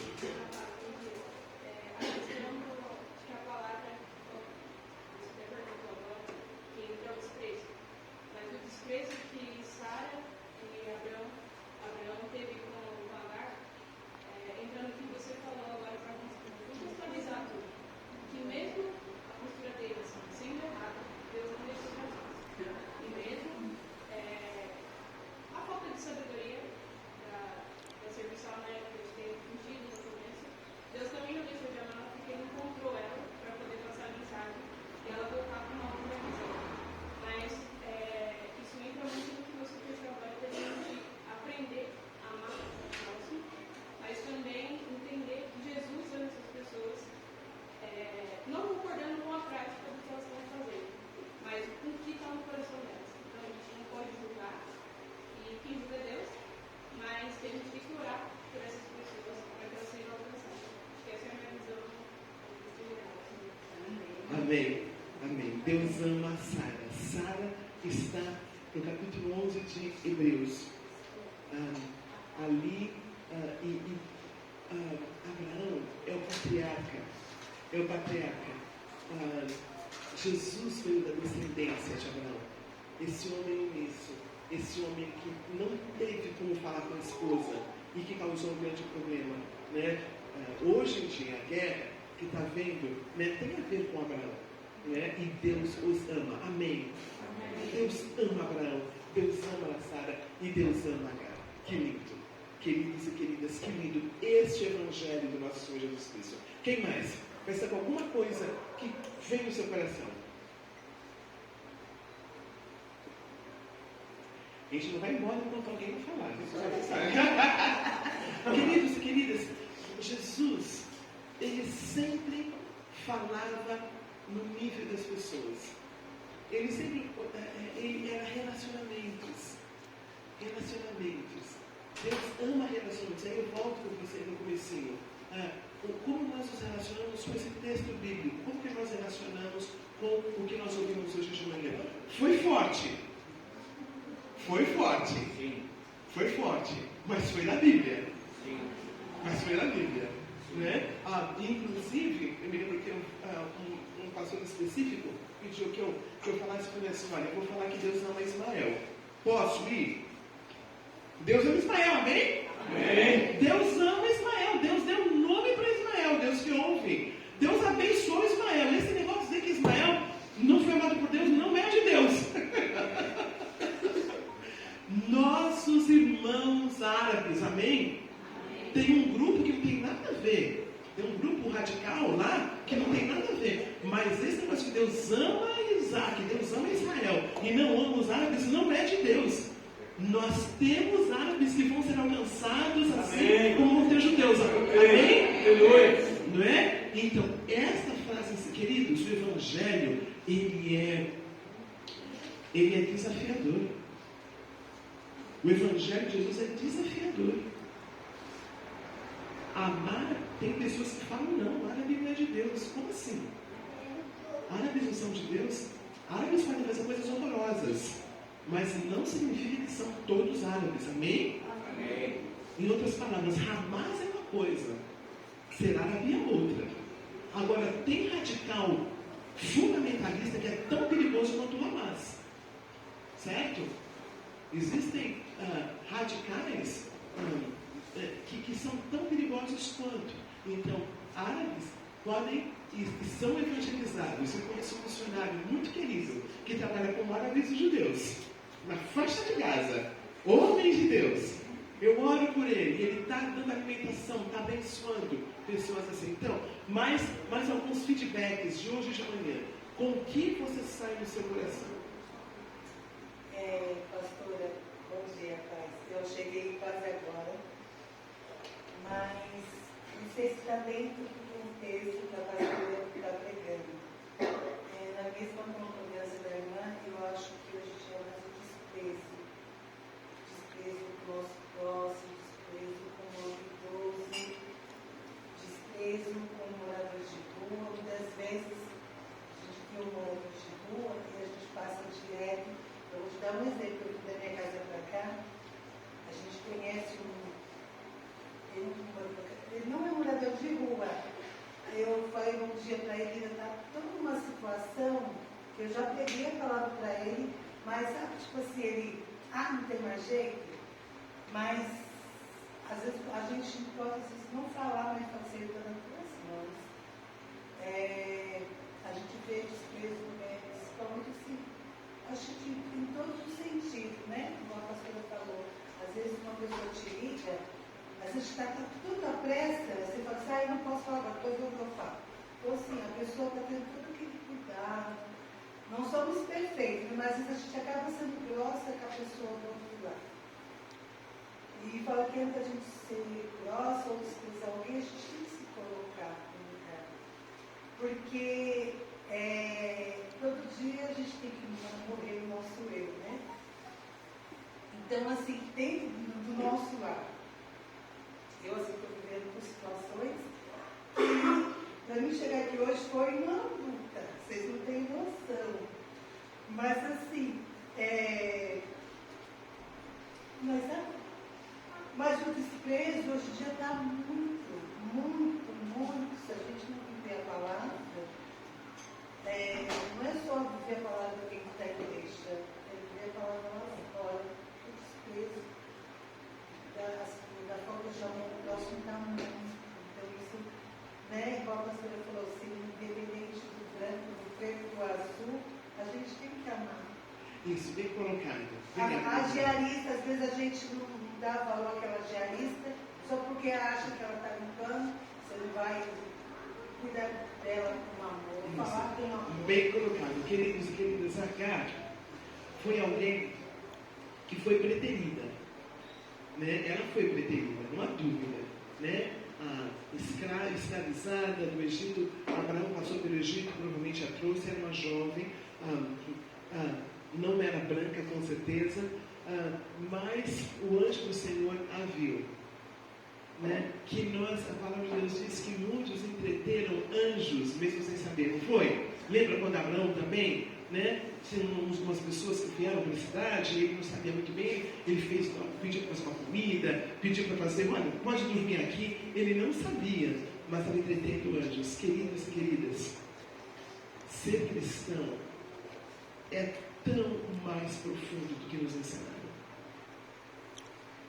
Amém. Amém. Deus ama Sara. Sara está no capítulo 11 de Hebreus. Abraão é o patriarca. Jesus veio da descendência de Abraão. Esse homem omisso. Esse homem que não teve como falar com a esposa e que causou um grande problema. Hoje em dia, a guerra que está vendo, tem a ver com Abraão, e Deus os ama. Amém. Deus ama Abraão, Deus ama a Sara e Deus ama Agar. Que lindo. Queridos e queridas, que lindo este evangelho do nosso Senhor Jesus Cristo. Quem mais? Pensa com alguma coisa que vem no seu coração. A gente não vai embora enquanto alguém não falar. Queridos e queridas, Jesus, ele sempre falava no nível das pessoas. Ele era relacionamentos. Deus ama relacionamentos. Aí eu volto com você no comecinho. Como nós nos relacionamos com esse texto bíblico? Como que nós relacionamos com o que nós ouvimos hoje de manhã? Foi forte. Foi forte. Mas foi da Bíblia. Né? Inclusive, eu me lembro que um pastor específico pediu que eu falasse para ele assim: olha, eu vou falar que Deus ama Ismael. Posso ir? Deus ama Ismael, amém? Amém. Deus ama Ismael. Deus deu um nome para Ismael. Deus que ouve. Deus abençoou Ismael. Esse negócio de dizer que Ismael não foi amado por Deus não é de Deus. Nossos irmãos árabes, amém? Tem um grupo que não tem nada a ver. Tem um grupo radical lá que não tem nada a ver. Mas esse negócio que Deus ama Isaac, Deus ama Israel e não ama os árabes, não é de Deus. Nós temos árabes que vão ser alcançados assim, amém, como vão ter judeus. Amém? Não é? Então, essa frase, queridos, o Evangelho, ele é desafiador. O Evangelho de Jesus é desafiador. Amar, tem pessoas que falam, não, árabe não é de Deus. Como assim? Árabes não são de Deus? Árabes podem fazer coisas horrorosas, mas não significa que são todos árabes, amém? Amém. Em outras palavras, Hamas é uma coisa, ser árabe é outra. Agora, tem radical fundamentalista que é tão perigoso quanto o Hamas, certo? Existem radicais que são tão perigosos quanto. Então, árabes podem e são evangelizados. Eu conheço um missionário muito querido que trabalha com árabes e judeus na faixa de Gaza, homem de Deus. Eu oro por ele, ele está dando alimentação, está abençoando pessoas assim. Então, mais alguns feedbacks de hoje e de manhã. Com o que você sai no seu coração? Pastora, bom dia, paz. Eu cheguei quase agora, mas não sei se está dentro do contexto da pastora que está pregando. Na mesma concordância da irmã, eu acho que hoje é mais o desprezo com o nosso próximo, desprezo com o idoso, desprezo com moradores de rua. Muitas vezes a gente vê um morador de rua e a gente passa direto. Eu vou te dar um exemplo. Eu fui da minha casa para cá, a gente conhece ele não é morador de rua. Eu falei um dia para ele, ainda está toda uma situação que eu já peguei a palavra para ele, mas sabe, tipo assim, ele, não tem mais jeito, mas às vezes a gente pode às vezes não falar, mas pode ser para as tuas mãos. A gente vê desprezo, principalmente assim, acho que em todos os sentidos, né? Como a pastora falou, às vezes uma pessoa te liga, às vezes está tudo à pressa, você fala assim, eu não posso falar agora, depois eu falo. Então assim, a pessoa está tendo todo aquele cuidado. Não somos perfeitos, mas às vezes a gente acaba sendo grossa com a pessoa do outro lado. E fala que antes da gente ser grossa ou desprezar alguém, a gente tem que se colocar no lugar. Porque todo dia a gente tem que morrer o nosso eu, né? Então, assim, dentro do nosso lar, eu assim estou vivendo por situações que, para mim chegar aqui hoje, foi uma luta. Vocês não têm noção. Mas, assim, mas o desprezo hoje em dia está muito, se a gente não viver a palavra, não é só viver a palavra de quem está em igreja, é viver a palavra lá fora, o desprezo da falta de amor do próximo está muito. Então isso, né, igual a pastora falou assim, independente do branco, do preto, do azul, a gente tem que amar. Isso, bem colocado. A diarista, às vezes a gente não dá valor àquela diarista, só porque acha que ela está limpando, você não vai cuidar dela com amor, falar com amor. Bem colocado. Queridos e queridas, Agar foi alguém que foi preterida. Né? Ela foi preterida, não há dúvida. Né? Escravizada do Egito, Abraão passou pelo Egito, provavelmente a trouxe, era uma jovem, não era branca com certeza, mas o anjo do Senhor a viu. Né? Que a palavra de Deus diz que muitos entreteram anjos, mesmo sem saber, não foi? Lembra quando Abraão também, né? Tinha umas pessoas que vieram para a cidade, e ele não sabia muito bem, ele pediu para fazer uma comida, pediu para fazer, olha, pode dormir aqui, ele não sabia, mas estava entretendo anjos. Queridos e queridas, ser cristão é tão mais profundo do que nos ensinaram.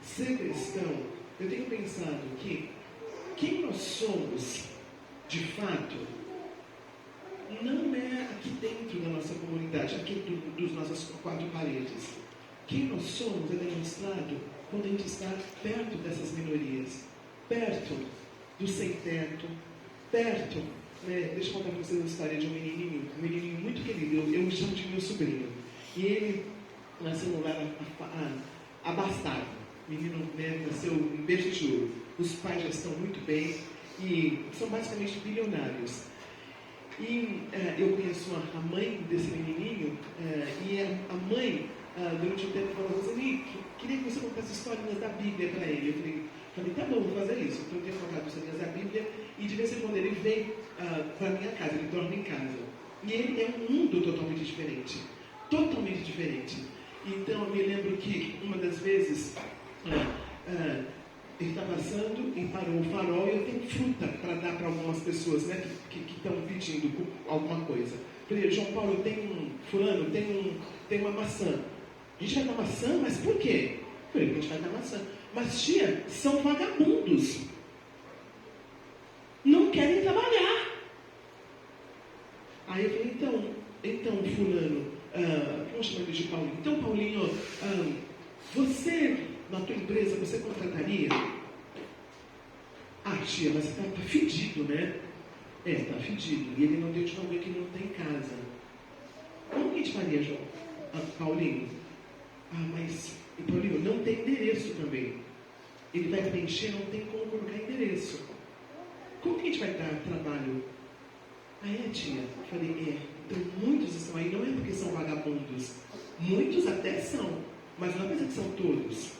Ser cristão, eu tenho pensado que quem nós somos, de fato, não é aqui dentro da nossa comunidade, aqui dos nossas 4 paredes. Quem nós somos é demonstrado quando a gente está perto dessas minorias, perto do sem-teto, perto, né? Deixa eu contar para vocês a história de um menininho muito querido, eu chamo de meu sobrinho. E ele nasceu num lar abastado. O menino, né, nasceu em berço de ouro. Os pais já estão muito bem e são basicamente bilionários. E eu conheço a mãe desse menininho, e a mãe, durante um tempo, falou assim: queria que você contasse historinhas da Bíblia para ele. Eu falei, tá bom, vou fazer isso. Então eu tenho contado historinhas da Bíblia, e de vez em quando ele vem para a minha casa, ele dorme em casa. E ele é um mundo totalmente diferente. Totalmente diferente. Então eu me lembro que uma das vezes ele está passando e parou o farol e eu tenho fruta para dar para algumas pessoas, né, que estão pedindo alguma coisa. Falei, João Paulo, tem uma maçã. A gente vai dar maçã? Mas por quê? Falei, a gente vai dar maçã. Mas tia, são vagabundos. Não querem trabalhar. Aí eu falei, então fulano, vamos chamar ele de Paulinho. Então, Paulinho, você, na tua empresa, você contrataria? Tia, mas está fedido, né? Está fedido. E ele não deu de alguém que não tem casa. Como que a gente faria, João? Paulinho? Mas, Paulinho, não tem endereço também. Ele vai preencher, não tem como colocar endereço. Como que a gente vai dar trabalho? Tia. Eu falei, então muitos estão aí, não é porque são vagabundos. Muitos até são, mas não é porque são todos.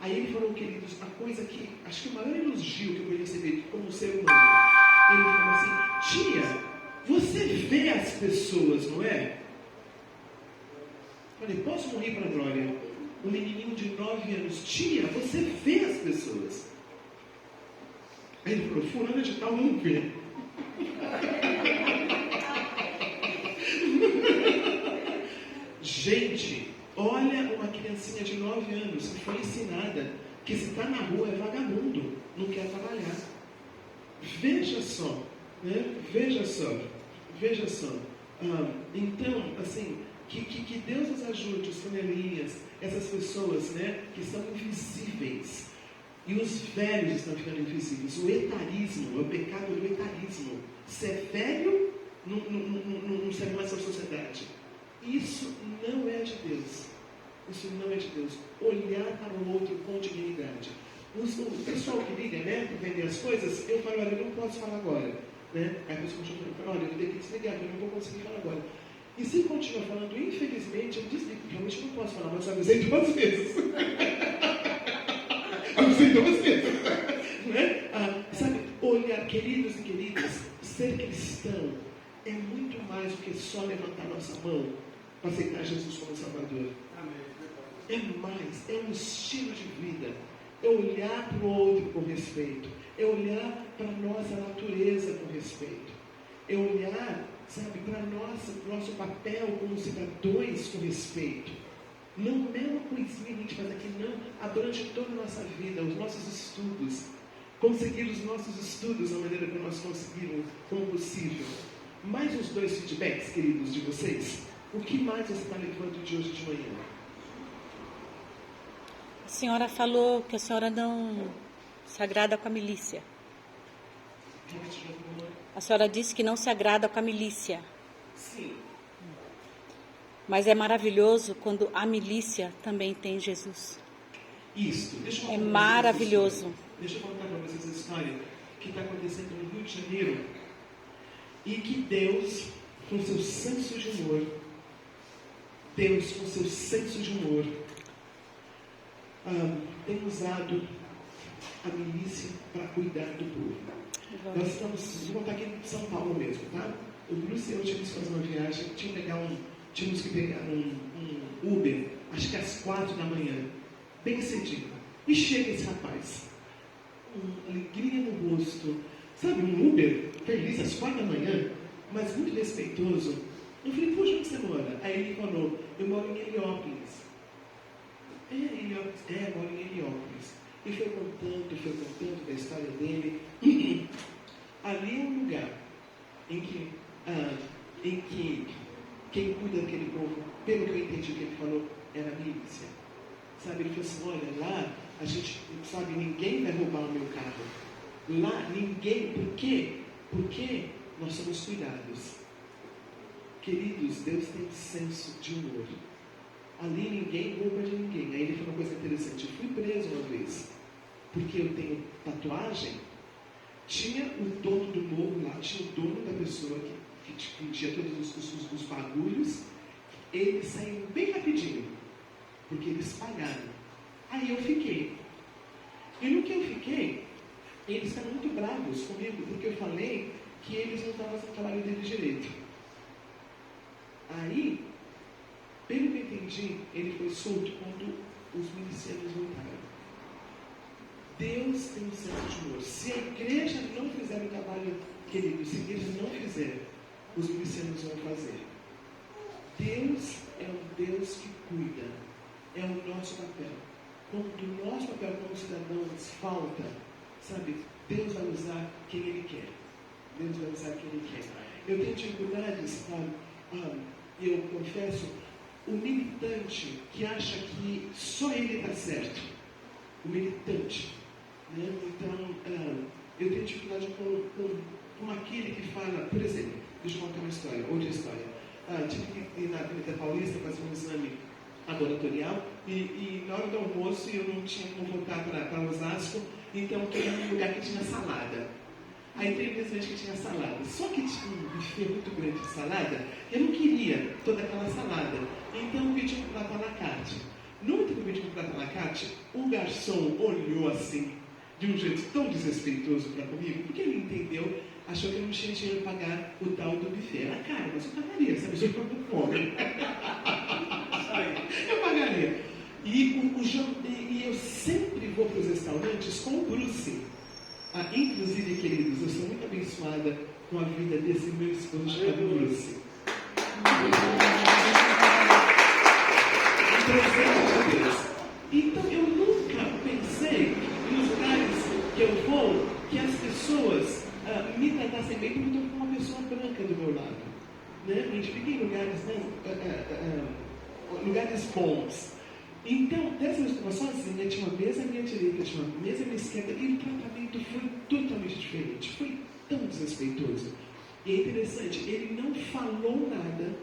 Aí ele falou, queridos, a coisa que, acho que o maior elogio que eu vou receber como ser humano, ele falou assim, tia, você vê as pessoas, não é? Eu falei, posso morrer para a glória? Um menininho de 9 anos, tia, você vê as pessoas? Aí ele falou, fulano de tal não vê. Gente, olha uma criancinha de 9 anos que foi ensinada que se está na rua é vagabundo, não quer trabalhar. Veja só, né? Veja só. Então, assim, que Deus nos ajude, os flanelinhas, essas pessoas, né, que são invisíveis. E os velhos estão ficando invisíveis. O etarismo, é o pecado do etarismo. Ser velho não serve mais a sociedade. Isso não é de Deus. Isso não é de Deus. Olhar para o outro com dignidade. O pessoal que liga, né, para vender as coisas, eu falo, olha, eu não posso falar agora. Né? Aí a pessoa continua falando, olha, eu vou ter que desligar, eu não vou conseguir falar agora. E se continua falando, infelizmente, eu desligo. Realmente não posso falar, mas eu avisei 2 vezes. Avisei 2 vezes. Né? Sabe, olhar, queridos e queridas, ser cristão é muito mais do que só levantar nossa mão para aceitar Jesus como Salvador. É mais, é um estilo de vida. É olhar para o outro com respeito. É olhar para a nossa natureza com respeito. É olhar, sabe, para o nosso papel como cidadãos com respeito. Não é uma coisinha que a gente faz aqui, não. Abrange toda a nossa vida, os nossos estudos. Conseguir os nossos estudos da maneira que nós conseguimos, como possível. Mais os 2 feedbacks, queridos, de vocês. O que mais você está levando de hoje de manhã? A senhora falou que a senhora não se agrada com a milícia. A senhora disse que não se agrada com a milícia. Sim. Mas é maravilhoso quando a milícia também tem Jesus. Isso, deixa eu É contar pra vocês maravilhoso. essa história. Deixa eu contar para vocês a história que está acontecendo no Rio de Janeiro e que Deus, com seu senso de humor, tem usado a milícia para cuidar do povo. Nós estamos, vou contar aqui em São Paulo mesmo, tá? O Bruce e eu tínhamos que fazer uma viagem, tínhamos que pegar um Uber, acho que às 4 da manhã, bem cedinho. E chega esse rapaz, uma alegria no rosto, sabe, um Uber feliz às 4 da manhã, mas muito respeitoso. Eu falei, poxa, onde você mora? Aí ele falou, eu moro em Heliópolis. Moro em Heliópolis. E foi contando da história dele. Ali é um lugar em que quem cuida daquele povo, pelo que eu entendi que ele falou, era a milícia. Sabe, ele falou assim, olha, lá a gente, sabe, ninguém vai roubar o meu carro. Lá ninguém, por quê? Porque nós somos cuidados. Queridos, Deus tem senso de humor. Ali ninguém rouba de ninguém. Aí ele falou uma coisa interessante. Eu fui preso uma vez, porque eu tenho tatuagem. Tinha o dono do morro lá, tinha o dono da pessoa que tinha todos os bagulhos. Eles saíram bem rapidinho, porque eles pagaram. Aí eu fiquei. E no que eu fiquei, eles ficaram muito bravos comigo, porque eu falei que eles não estavam fazendo o trabalho deles direito. Aí, pelo que eu entendi, ele foi solto quando os milicianos voltaram. Deus tem um senso de humor. Se a igreja não fizer o trabalho, querido, se a igreja não fizer, os milicianos vão fazer. Deus é um Deus que cuida. É o nosso papel. Quando o nosso papel como cidadãos falta, sabe, Deus vai usar quem Ele quer. Deus vai usar quem Ele quer. Eu tenho dificuldades, eu confesso, o militante que acha que só ele está certo. O militante. Né? Então, eu tenho dificuldade com aquele que fala, por exemplo, deixa eu contar uma história, outra história. Tive que ir na Avenida Paulista fazer um exame laboratorial e na hora do almoço eu não tinha como voltar para Osasco, então eu queria um lugar que tinha salada. Aí tem um restaurante que tinha salada. Só que tinha um buffet muito grande de salada, eu não queria toda aquela salada. Então eu pedi um prato à la carte. No momento que eu pedi um prato à la carte, o garçom olhou assim, de um jeito tão desrespeitoso para comigo, porque ele entendeu, achou que eu não tinha dinheiro para pagar o tal do buffet. Era caro, mas eu pagaria, sabe? Eu estou com fome. Eu pagaria. E eu sempre vou para os restaurantes com o Bruce. Inclusive, queridos, eu sou muito abençoada com a vida desse meu esposo chamado Bruce. Então, eu nunca pensei, nos lugares que eu vou, que as pessoas me tratassem bem, porque eu estou com uma pessoa branca do meu lado. Né? A gente fica em lugares, lugares bons. Então, dessa vez que eu estava sozinha, tinha uma mesa à minha direita, tinha uma mesa à minha esquerda, e o tratamento foi totalmente diferente. Foi tão desrespeitoso. E é interessante, ele não falou nada.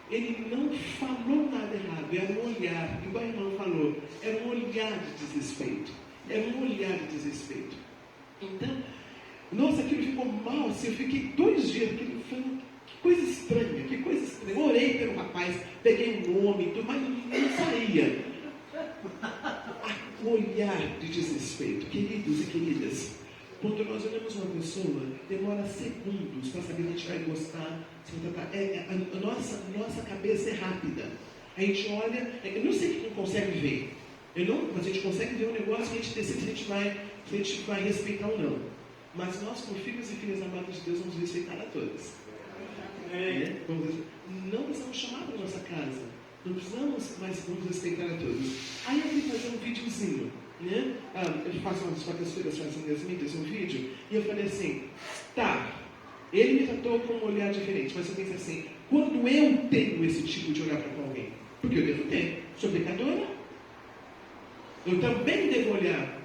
Ele não falou nada errado. Era um olhar, igual a irmã falou, era um olhar de desrespeito. Era um olhar de desrespeito. Então, nossa, aquilo ficou mal, assim, eu fiquei 2 dias, aquilo foi que coisa estranha, que coisa estranha. Eu orei pelo rapaz, peguei um nome, mas não saía. O olhar de desrespeito, queridos e queridas. Quando nós olhamos uma pessoa, demora segundos para saber se a gente vai gostar, se vai tratar. A nossa cabeça é rápida. A gente olha, eu não sei quem consegue ver. Mas a gente consegue ver um negócio que a gente decide se a gente vai respeitar ou não. Mas nós, como filhos e filhas amados de Deus, vamos respeitar a todas. Não precisamos chamar para a nossa casa. Não precisamos, mas vamos respeitar a todos. Aí eu fui fazer um videozinho. Né? Eu faço umas quartas-feiras, faço minhas mídias, um vídeo. E eu falei assim, tá, ele me tratou com um olhar diferente. Mas eu pensei assim, quando eu tenho esse tipo de olhar para alguém? Porque eu devo ter. Sou pecadora. Eu também devo olhar.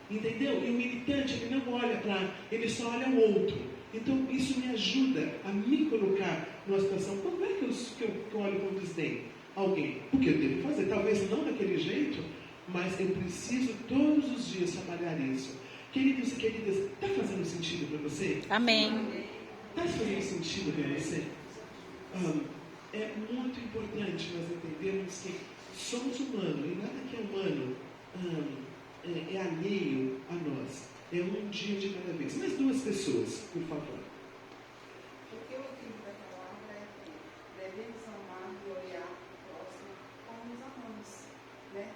Entendeu? E o militante, ele não olha para... Ele só olha o outro. Então, isso me ajuda a me colocar numa situação. Quando é que eu olho com desdém alguém? Porque eu devo fazer, talvez não daquele jeito, mas eu preciso todos os dias trabalhar isso. Queridos e queridas, está fazendo sentido para você? Amém. Está fazendo sentido para você? É muito importante nós entendermos que somos humanos e nada que é humano é alheio a nós. É um dia de cada vez. Mais 2 pessoas, por favor. O que eu tenho da palavra é que devemos amar e olhar o próximo como nos amamos, né?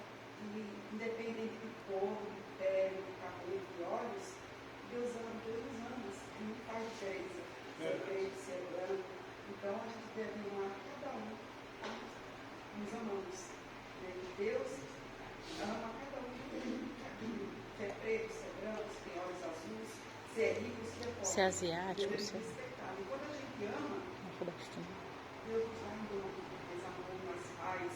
E independente de cor, de pele, de cabelo, de olhos, Deus nos ama, e não faz diferença se é preto, se é branco. Então a gente deve amar cada um como nos amamos. Né? Deus ama cada um. Se é preto, se é branco, se tem olhos azuis, se é rico, se é pobre. Se é asiático, Devemos se é... respeitar. E quando a gente ama, Deus nos dá mais amor, mais paz,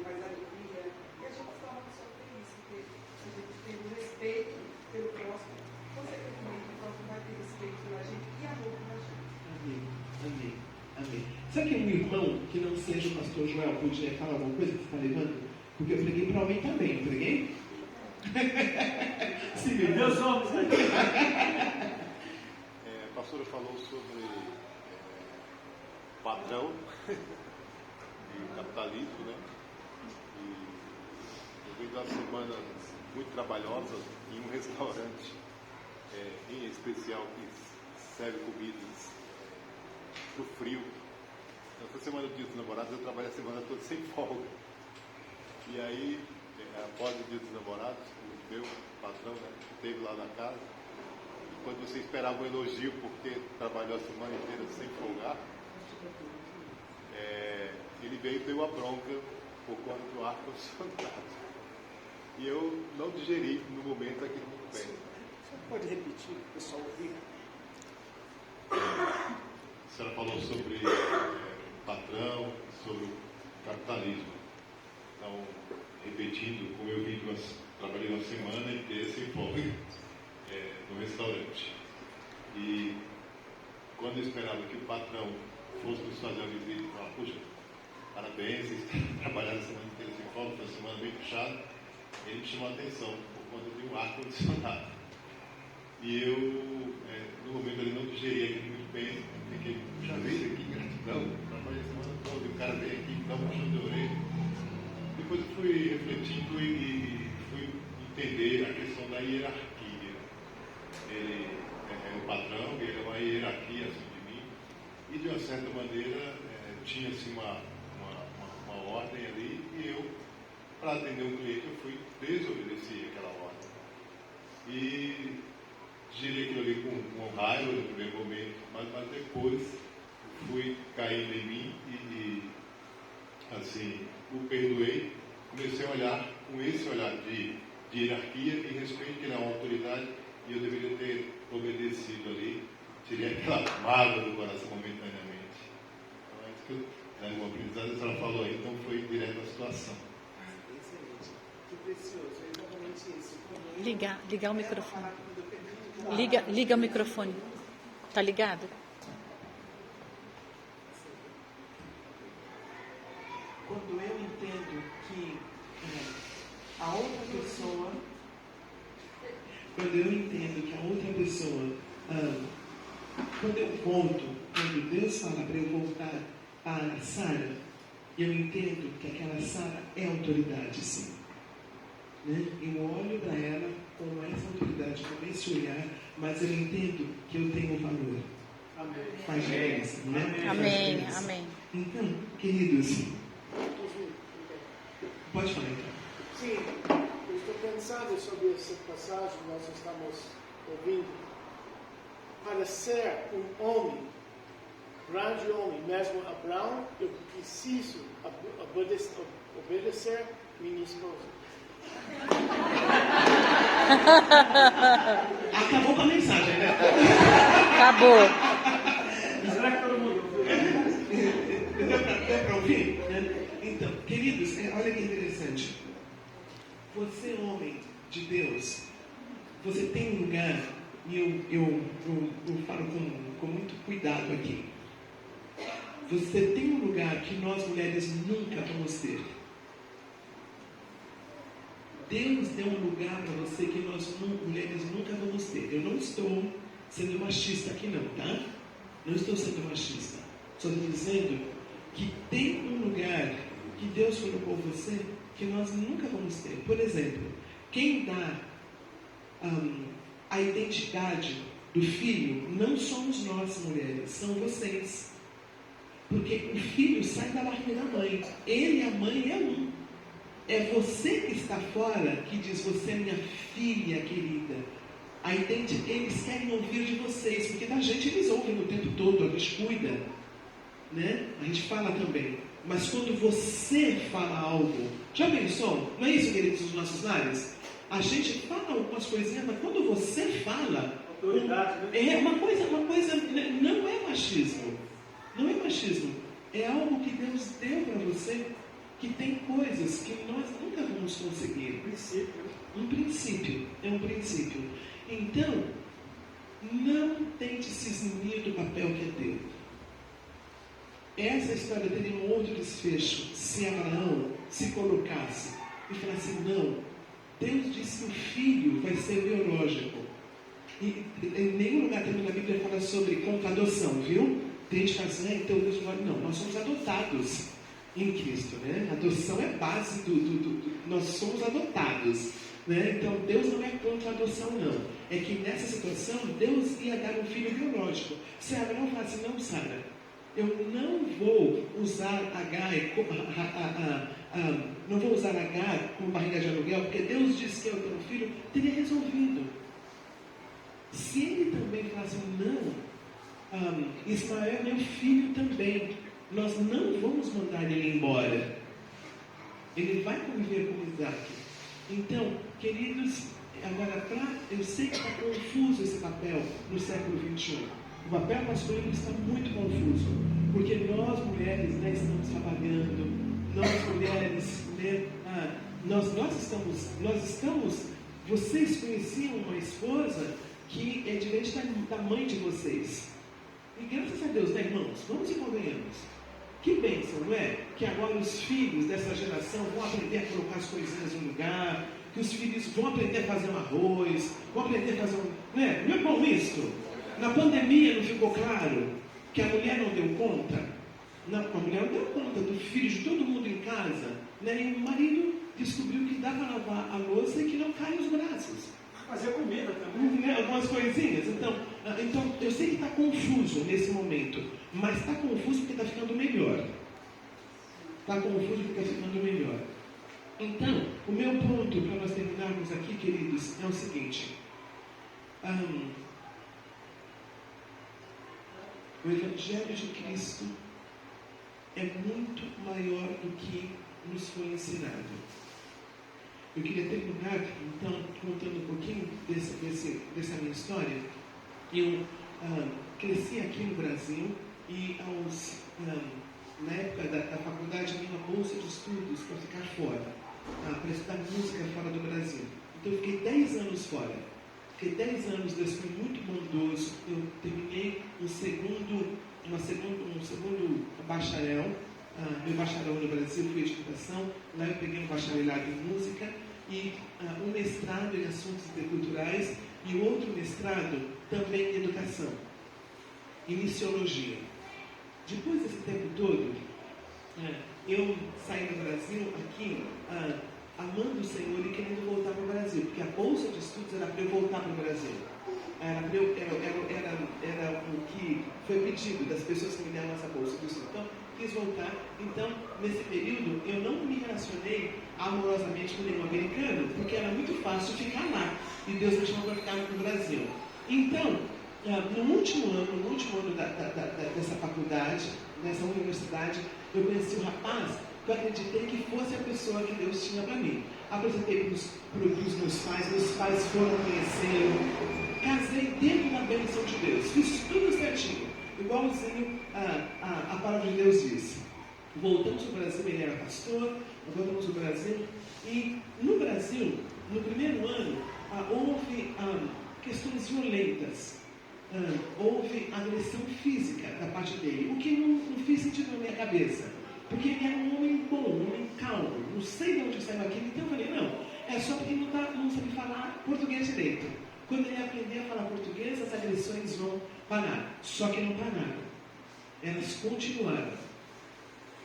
mais alegria. E a gente fala só feliz, porque a gente tem o respeito pelo próximo. Consequentemente, o próximo vai ter respeito pela gente e amor pela gente. Amém, amém, amém. Sabe que um irmão que não seja o pastor Joel podia falar alguma coisa que você está levando? Porque eu preguei para homem também, eu preguei? Sim, meus homens. A pastora falou sobre padrão e capitalismo, né? E eu venho de uma semana muito trabalhosa em um restaurante, em especial, que serve comidas pro frio. Essa semana do Dia dos Namorados eu trabalhei a semana toda sem folga. E aí, após o Dia dos Namorados, o meu patrão, né, esteve lá na casa, e quando você esperava um elogio porque trabalhou a semana inteira sem folgar, ele veio e deu a bronca por conta do ar-condicionado. E eu não digeri no momento aquilo muito bem. Você pode repetir para o pessoal ouvir? A senhora falou sobre patrão, sobre o capitalismo. Então, repetindo, como eu trabalhei uma semana inteira sem folga no restaurante. E quando eu esperava que o patrão fosse nos fazer uma visita e falar, puxa, parabéns, vocês trabalharam a semana inteira sem folga, foi uma semana bem puxada, ele me chamou a atenção por conta de um ar-condicionado. E eu, no momento ali, não digeri aquilo muito bem, fiquei, puxa vida, que gratidão, trabalhei a semana toda, e o cara veio aqui, dá um puxão de orelha. Depois eu fui refletindo e fui entender a questão da hierarquia. Ele é o patrão, ele é uma hierarquia assim de mim, e de uma certa maneira tinha-se uma ordem ali, e eu, para atender um cliente, eu fui desobedecer aquela ordem. E girei aquilo ali com raiva no primeiro momento, mas depois fui caindo em mim e assim, o perdoei, comecei a olhar com esse olhar de hierarquia e respeito, que ele é uma autoridade e eu deveria ter obedecido ali, tirei aquela mágoa do coração momentaneamente. Então é isso que eu, uma aprendizagem, a senhora falou aí, então foi direto à situação. Excelente. Que precioso, é exatamente isso. Ligar o microfone. Liga o microfone. Tá ligado? Quando eu entendo que a outra pessoa, quando eu volto, quando Deus fala para eu voltar para Sara, eu entendo que aquela Sara é autoridade, sim. Né? Eu olho para ela com essa autoridade, com esse olhar, mas eu entendo que eu tenho valor. Amém. Faz diferença, né? Amém, Faz diferença. amém. Então, queridos, pode falar então. Sim, eu estou pensando sobre essa passagem que nós estamos ouvindo. Para ser um homem, grande homem, mesmo Abraão, eu preciso obedecer minha esposa. Acabou com a mensagem, né? Acabou. Será que todo mundo ouviu? Deu para ouvir? Né? Então, queridos, olha que interessante. Você, homem de Deus, você tem um lugar, e eu falo com muito cuidado aqui. Você tem um lugar que nós mulheres nunca vamos ter. Deus deu um lugar para você que nós mulheres nunca vamos ter. Eu não estou sendo machista aqui não, tá? Não estou sendo machista. Só estou dizendo que tem um lugar que Deus colocou você que nós nunca vamos ter. Por exemplo, quem dá a identidade do filho não somos nós mulheres, são vocês. Porque o filho sai da barriga da mãe. Ele e a mãe é um. É você que está fora que diz, você é minha filha querida. Eles querem ouvir de vocês, porque da gente eles ouvem o tempo todo, a gente cuida, né? A gente fala também. Mas quando você fala algo, já pensou? Não é isso, queridos, dos nossos lares? A gente fala algumas coisinhas, mas quando você fala, é uma coisa, não é machismo. Não é machismo. É algo que Deus deu para você, que tem coisas que nós nunca vamos conseguir. Um princípio. É um princípio. Então, não tente se eximir do papel que é teu. Essa história teria um outro desfecho se Abraão se colocasse e falasse, não, Deus disse que o filho vai ser biológico. E em nenhum lugar também na Bíblia fala sobre adoção, viu? Tem gente que fala assim, então Deus não, nós somos adotados em Cristo, né? A adoção é base nós somos adotados, né? Então Deus não é contra a adoção, não. É que nessa situação Deus ia dar um filho biológico. Se Abraão falasse, não, Sara, eu não vou usar Agar como barriga de aluguel, porque Deus disse que eu tenho um filho, teria resolvido. Se ele também falasse, não, Ismael é meu filho também, nós não vamos mandar ele embora. Ele vai conviver com Isaac. Então, queridos, agora eu sei que está confuso esse papel no século XXI. O papel masculino está muito confuso, porque nós mulheres, né, estamos trabalhando, nós mulheres, né, nós estamos, vocês conheciam uma esposa que é diferente da mãe de vocês. E graças a Deus, né, irmãos, vamos e convenhamos. Que bênção, não é? Que agora os filhos dessa geração vão aprender a colocar as coisinhas no lugar, que os filhos vão aprender a fazer um arroz, vão aprender a fazer um... Não é bom isso? Na pandemia não ficou claro que a mulher não deu conta? A mulher não deu conta do filho de todo mundo em casa, né? E o marido descobriu que dá para lavar a louça e que não cai nos braços. Fazer comida também. Algumas coisinhas. Então, eu sei que está confuso nesse momento, mas está confuso porque está ficando melhor. Está confuso porque está ficando melhor. Então, o meu ponto para nós terminarmos aqui, queridos, é o seguinte. O Evangelho de Cristo é muito maior do que nos foi ensinado. Eu queria terminar, então, contando um pouquinho dessa minha história. Eu cresci aqui no Brasil e, na época da faculdade, eu tinha uma bolsa de estudos para ficar fora, para estudar música fora do Brasil. Então, eu fiquei 10 anos fora. Fiquei 10 anos, Deus foi muito bondoso. Eu terminei um segundo bacharel. Meu bacharel no Brasil foi educação. Lá eu peguei um bacharelado em música e um mestrado em assuntos interculturais e outro mestrado também em educação, em missiologia. Depois desse tempo todo, eu saí do Brasil aqui, amando o Senhor e querendo voltar para o Brasil, porque a bolsa de estudos era para eu voltar para o Brasil. Era o que foi pedido das pessoas que me deram essa bolsa de estudos. Então, quis voltar. Então, nesse período, eu não me relacionei amorosamente com nenhum americano, porque era muito fácil ficar lá. E Deus me chamou para ficar no Brasil. Então, no último ano dessa faculdade, nessa universidade, eu conheci um rapaz que eu acreditei que fosse a pessoa que Deus tinha para mim. Apresentei para os meus pais foram conhecê-lo. Casei dentro da bênção de Deus. Fiz tudo certinho, igualzinho a palavra de Deus diz. Voltamos ao Brasil, ele era pastor, voltamos ao Brasil. E no Brasil, no primeiro ano, houve questões violentas houve agressão física da parte dele, o que não fez sentido na minha cabeça, porque ele era um homem bom, um homem calmo, não sei de onde saiu aquilo, então eu falei, não, é só porque não sabe falar português direito. Quando ele aprender a falar português, as agressões vão parar, só que não pararam, elas continuaram.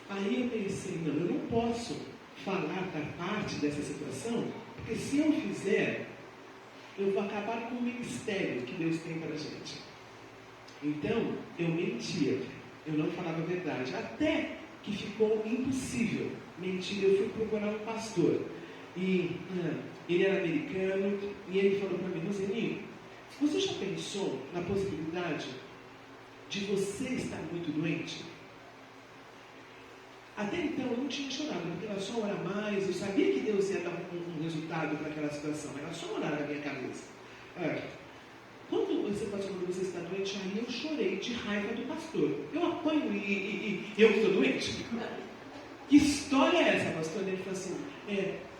Aí eu pensei, não, eu não posso falar da parte dessa situação, porque se eu fizer, eu vou acabar com o ministério que Deus tem para a gente. Então, eu mentia, eu não falava a verdade, até que ficou impossível mentir. Eu fui procurar um pastor, e ele era americano, e ele falou para mim, Roseninho, você já pensou na possibilidade de você estar muito doente? Até então eu não tinha chorado, porque era só orar mais, eu sabia que Deus ia dar um resultado para aquela situação, era só orar na minha cabeça. Quando você pode quando você está doente, aí eu chorei de raiva do pastor. Eu apanho e eu estou doente? Que história é essa, pastor? Ele falou assim,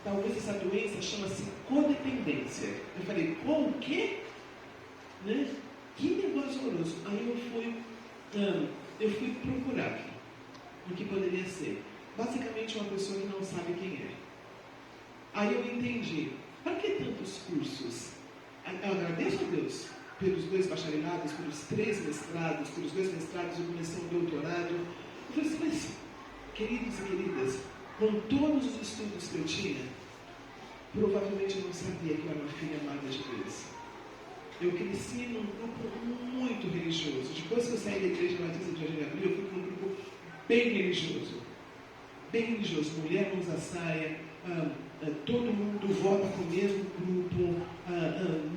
talvez essa doença chama-se codependência. Eu falei, o quê? Né? Que negócio horroroso. Aí eu fui procurar o que poderia ser. Basicamente uma pessoa que não sabe quem é. Aí eu entendi, para que tantos cursos? Eu agradeço a Deus pelos 2 bacharelados, pelos 3 mestrados, pelos 2 mestrados eu comecei um doutorado. Eu falei assim, mas queridos e queridas, com todos os estudos que eu tinha, provavelmente eu não sabia que eu era uma filha amada de Deus. Eu cresci num grupo muito religioso. Depois que eu saí da igreja batista de Jardim Abril, eu fui para um grupo bem religioso. Bem religioso. Mulher não usa saia, todo mundo vota para o mesmo grupo,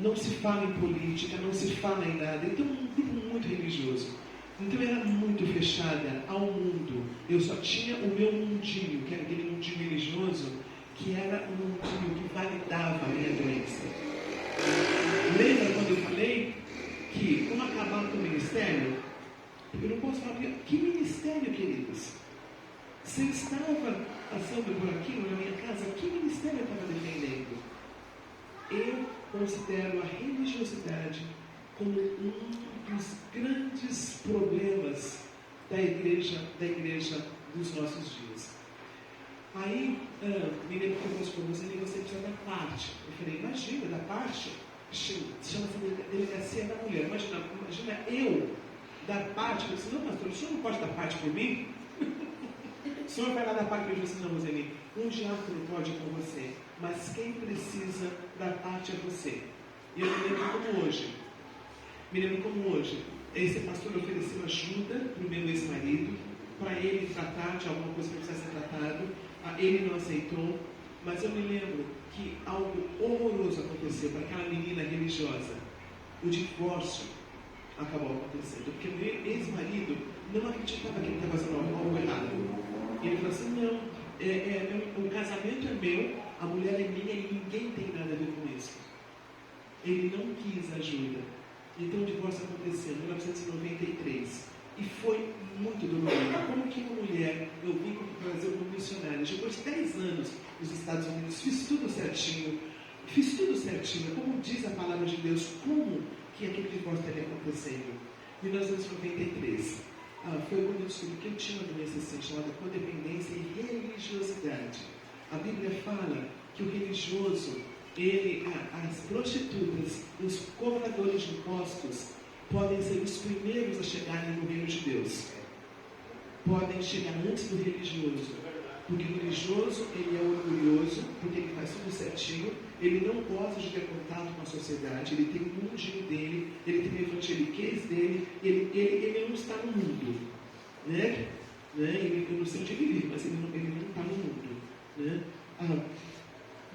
não se fala em política, não se fala em nada. Então, um grupo muito religioso. Então, eu era muito fechada ao mundo. Eu só tinha o meu mundinho, que era aquele mundinho religioso, que era um mundinho que validava a minha doença. Lembra quando eu falei que, como acabar com o ministério, eu não posso falar, que ministério, queridos? Se eu estava passando por aquilo na minha casa, que ministério eu estava defendendo? Eu considero a religiosidade como um dos grandes problemas da igreja dos nossos dias. Aí, me lembro que eu falei para você precisa da parte. Eu falei, imagina, da parte, chama-se delegacia da mulher. Imagina eu dar parte. Eu disse, não, pastor, o senhor não pode dar parte por mim? O senhor vai lá dar parte por mim? Eu disse, não, Roseli, um diácono pode com você, mas quem precisa dar parte é você. E eu me lembro como hoje, esse pastor ofereceu ajuda para o meu ex-marido, para ele tratar de alguma coisa que precisa ser tratado. Ele não aceitou, mas eu me lembro que algo horroroso aconteceu para aquela menina religiosa. O divórcio acabou acontecendo, porque o meu ex-marido não acreditava que ele estava fazendo algo errado. Ele falou assim, não, o casamento é meu, a mulher é minha e ninguém tem nada a ver com isso. Ele não quis ajuda. Então o divórcio aconteceu em 1993. E foi muito doloroso. Como que uma mulher, eu vim para o Brasil como missionária, depois de 10 anos nos Estados Unidos, fiz tudo certinho, como diz a palavra de Deus, como que aquele divórcio estaria acontecendo. Em 1993, foi quando eu descobri que eu tinha uma doença assim, chamada codependência e religiosidade. A Bíblia fala que o religioso, as prostitutas, os cobradores de impostos, podem ser os primeiros a chegarem no reino de Deus. Podem chegar antes do religioso. Porque o religioso, ele é orgulhoso, porque ele faz tudo certinho, ele não gosta de ter contato com a sociedade, ele tem o mundinho dele, ele tem o evangeliquez dele, ele não está no mundo. Né? Eu não sei onde ele vive, mas ele não está no mundo. Né?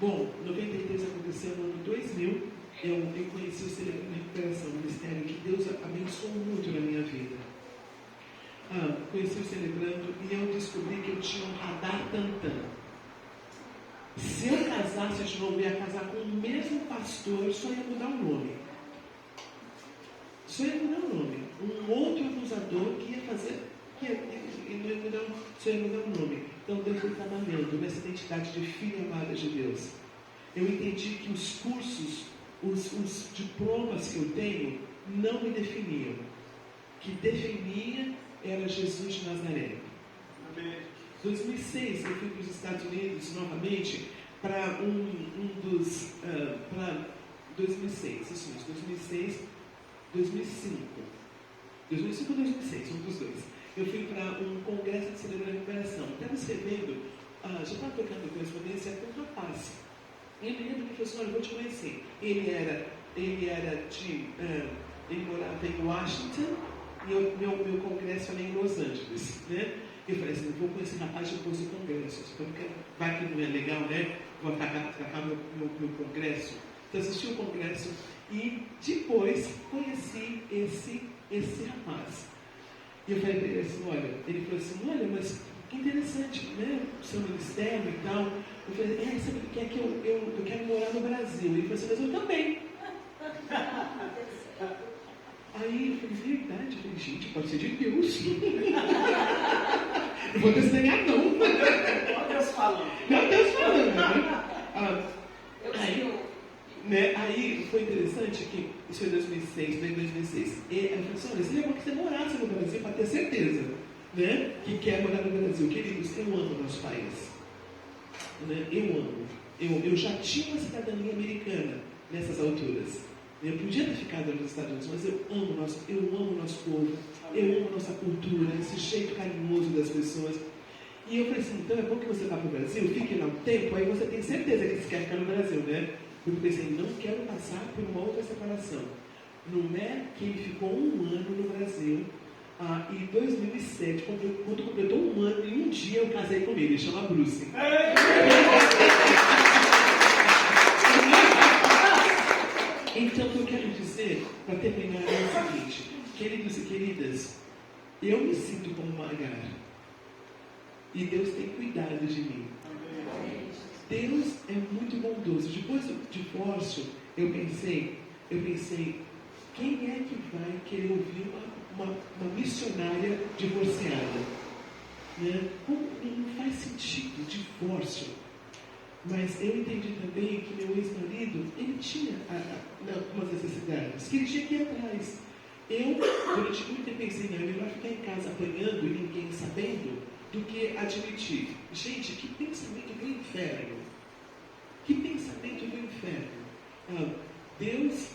Bom, 93 aconteceu no ano 2000. Eu conheci o Celebrando Recuperação, um ministério que Deus abençoou muito na minha vida. Conheci o Celebrando e eu descobri que eu tinha um radar tantã. Se eu casasse de novo, eu ia casar com o mesmo pastor, só ia mudar o nome. Só ia mudar o nome. Um outro acusador que ia fazer, só ia mudar o nome. Então Deus foi trabalhando nessa identidade de filha amada de Deus. Eu entendi que os cursos, os diplomas que eu tenho não me definiam. Que definia era Jesus de Nazaré. 2006 eu fui para os Estados Unidos novamente para para 2006, isso mesmo, 2005 ou 2006, um dos dois. Eu fui para um congresso de Celebração e Recuperação. Estava escrevendo, já estava tocando correspondência com um rapaz. E ele me falou assim, olha, eu vou te conhecer. Ele morava em Washington e meu congresso era em Los Angeles, né? Eu falei assim, vou conhecer o rapaz depois do congresso. Vai que não é legal, né? Vou acabar meu congresso. Então assisti o congresso e depois conheci esse rapaz. E eu falei para ele assim, ele falou assim, mas que interessante, né? O seu ministério e tal. Eu falei, sabe o que é que eu quero morar no Brasil? Ele falou assim, mas eu também. Aí eu falei, verdade? Eu falei, gente, pode ser de Deus. Não vou testemunhar, não. Deus falando. Não, Deus falando, né? Aí foi interessante que isso foi em 2006, bem 2006. E eu falei assim, olha, seria bom que você morasse no Brasil para ter certeza, né? Que quer morar no Brasil. Queridos, eu amo o nosso país. Né? Eu amo. Eu já tinha uma cidadania americana nessas alturas. Eu podia ter ficado nos Estados Unidos, mas eu amo o nosso povo, eu amo a nossa cultura, esse jeito carinhoso das pessoas. E eu falei assim, então é bom que você vá para o Brasil, fique lá um tempo, aí você tem certeza que você quer ficar no Brasil, né? Porque eu pensei, não quero passar por uma outra separação. Não é que ele ficou 1 ano no Brasil, e em 2007, quando completou 1 ano, em um dia eu casei com ele chama Bruce. Então, o que eu quero dizer, para terminar, é o seguinte, queridos e queridas, eu me sinto como uma Agar. E Deus tem cuidado de mim. Deus é muito bondoso. Depois do divórcio, eu pensei, quem é que vai querer ouvir uma missionária divorciada? Né? Não faz sentido, divórcio. Mas eu entendi também que meu ex-marido, ele tinha algumas necessidades, que ele tinha que ir atrás. Eu, durante muito tempo, pensei, não, é melhor ficar em casa apanhando e ninguém sabendo, do que admitir. Gente, que pensamento do inferno. Que pensamento do inferno. Deus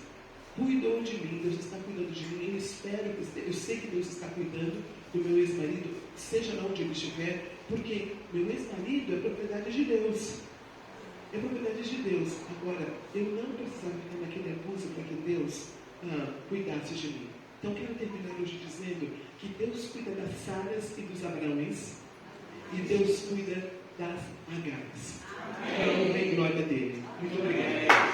cuidou de mim, Deus está cuidando de mim, eu sei que Deus está cuidando do meu ex-marido, seja lá onde ele estiver, porque meu ex-marido é propriedade de Deus. É propriedade de Deus. Agora, eu não precisava ficar naquele abuso para que Deus cuidasse de mim. Então, quero terminar hoje dizendo que Deus cuida das Saras e dos Abraões, e Deus cuida das Agares. Para a honra e glória dele. Muito obrigado.